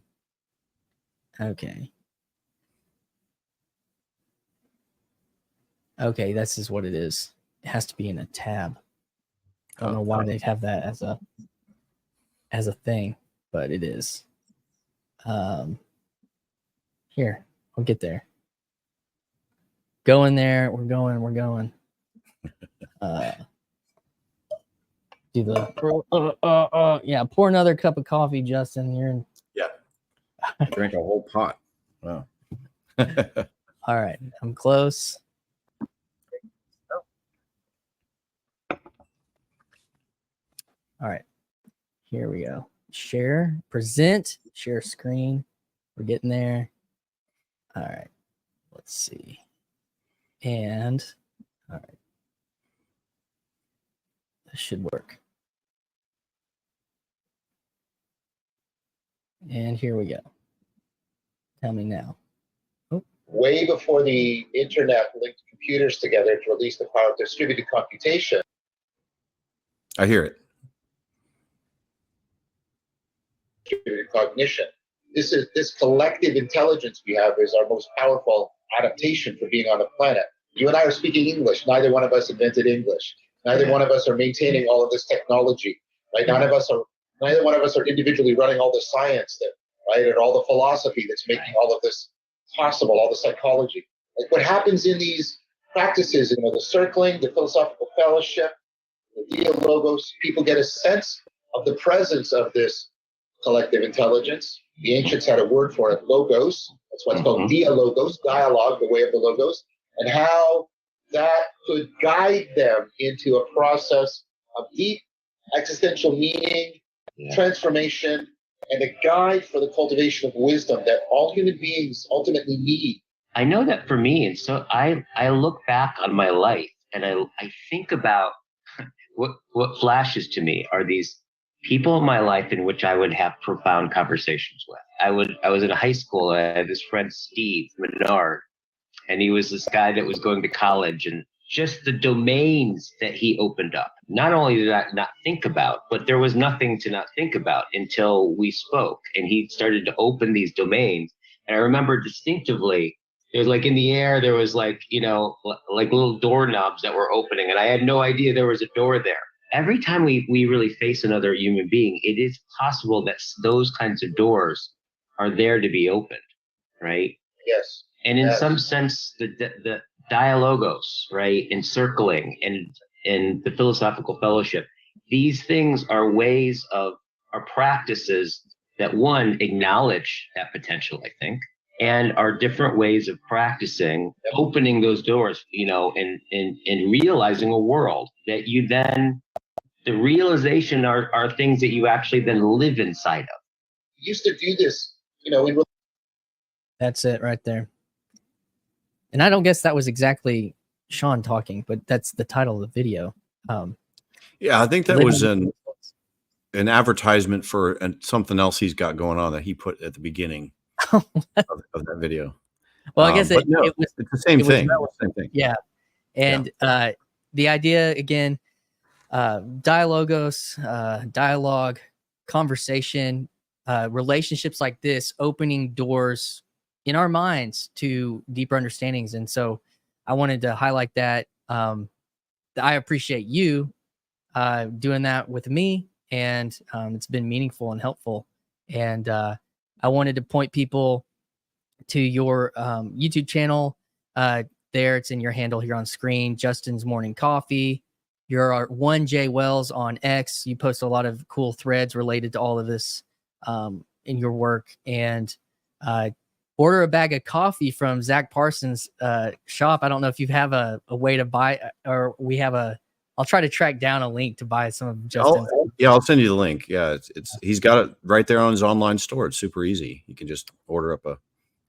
Okay. Okay, this is what it is. It has to be in a tab. I don't know why they'd have that as a thing, but it is. Here, I'll get there. Go in there. We're going. Do the yeah. Pour another cup of coffee, Justin. You're in. Yeah. Drink a whole pot. Wow. All right, I'm close. All right, here we go. Share, present, share screen. We're getting there. All right, let's see. And all right, this should work. And here we go. Tell me now. Way before the internet linked computers together to release the power of distributed computation. I hear it. Distributed cognition. This collective intelligence we have is our most powerful adaptation for being on the planet. You and I are speaking English. Neither one of us invented English. Neither one of us are maintaining all of this technology. Right? Neither one of us are individually running all the science that, right, and all the philosophy that's making all of this possible, all the psychology. Like what happens in these practices, you know, the circling, the philosophical fellowship, the dialogos, people get a sense of the presence of this collective intelligence. The ancients had a word for it, logos. That's what's called dialogos, dialogue, the way of the logos, and how that could guide them into a process of deep existential meaning, transformation, and a guide for the cultivation of wisdom that all human beings ultimately need. I know that for me, and so I look back on my life and I think about what flashes to me are these people in my life in which I would have profound conversations with. I was in high school. I had this friend Steve Menard, and he was this guy that was going to college, and just the domains that he opened up. Not only did I not think about, but there was nothing to not think about until we spoke, and he started to open these domains. And I remember distinctively, it was like in the air, there was like, you know, like little doorknobs that were opening, and I had no idea there was a door there. Every time we really face another human being, it is possible that those kinds of doors are there to be opened, right? Yes. And in some sense, the dialogos, right, encircling and the philosophical fellowship, these things are ways of, are practices that one, acknowledge that potential, I think, and are different ways of practicing, opening those doors, you know, and realizing a world that you then, the realization are things that you actually then live inside of. We used to do this, you know, That's it right there. And I don't guess that was exactly Sean talking, but that's the title of the video. Yeah, I think that was an advertisement for something else he's got going on that he put at the beginning of that video. Well, I guess it was it's the same thing. Same thing. Yeah. And the idea, again, dialogos, dialogue, conversation, relationships like this, opening doors in our minds to deeper understandings. And so I wanted to highlight that. I appreciate you doing that with me, and it's been meaningful and helpful. And I wanted to point people to your YouTube channel. There, it's in your handle here on screen, Justin's Morning Coffee. You're 1J Wells on X. You post a lot of cool threads related to all of this in your work. And order a bag of coffee from Zach Parsons' shop. I don't know if you have a way to buy, or we have I'll try to track down a link to buy some of Justin's. I'll send you the link. Yeah, it's he's got it right there on his online store. It's super easy. You can just order up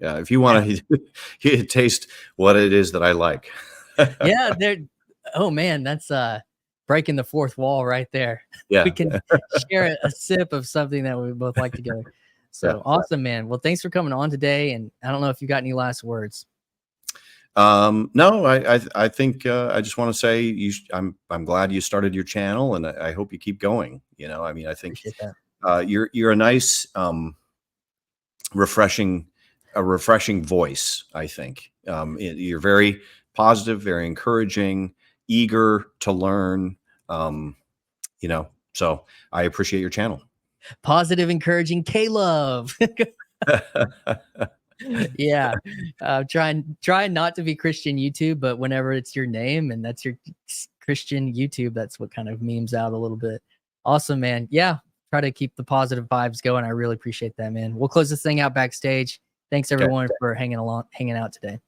if you want to taste what it is that I like. Yeah, oh man, that's breaking the fourth wall right there. Yeah. We can share a sip of something that we both like together. So awesome, man. Well, thanks for coming on today. And I don't know if you got any last words. No, I think I just want to say I'm glad you started your channel, and I hope you keep going. You know, I mean, I think you're a nice, refreshing voice. I think you're very positive, very encouraging, eager to learn. You know, so I appreciate your channel. Positive, encouraging K-Love. Yeah. Trying not to be Christian YouTube, but whenever it's your name and that's your Christian YouTube. That's what kind of memes out a little bit. Awesome, man. Yeah, try to keep the positive vibes going. I really appreciate that, man. We'll close this thing out backstage. Thanks everyone for hanging out today.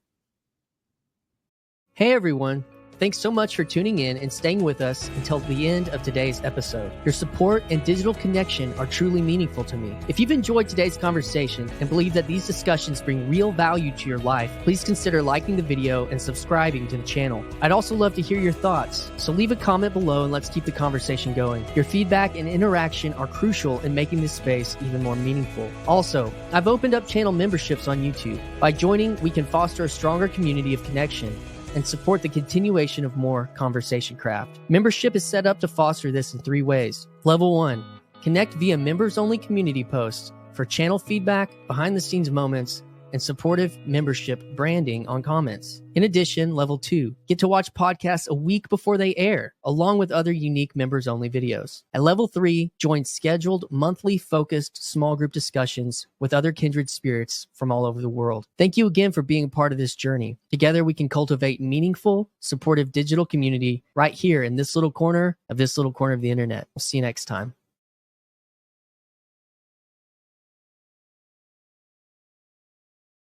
Hey everyone. Thanks so much for tuning in and staying with us until the end of today's episode. Your support and digital connection are truly meaningful to me. If you've enjoyed today's conversation and believe that these discussions bring real value to your life, please consider liking the video and subscribing to the channel. I'd also love to hear your thoughts, so leave a comment below and let's keep the conversation going. Your feedback and interaction are crucial in making this space even more meaningful. Also, I've opened up channel memberships on YouTube. By joining, we can foster a stronger community of connection and support the continuation of more conversation craft. Membership is set up to foster this in 3 ways. Level 1, connect via members-only community posts for channel feedback, behind-the-scenes moments, and supportive membership branding on comments. In addition, level 2, get to watch podcasts a week before they air, along with other unique members-only videos. At level 3, join scheduled monthly focused small group discussions with other kindred spirits from all over the world. Thank you again for being a part of this journey. Together, we can cultivate meaningful, supportive digital community right here in this little corner of the internet. We'll see you next time.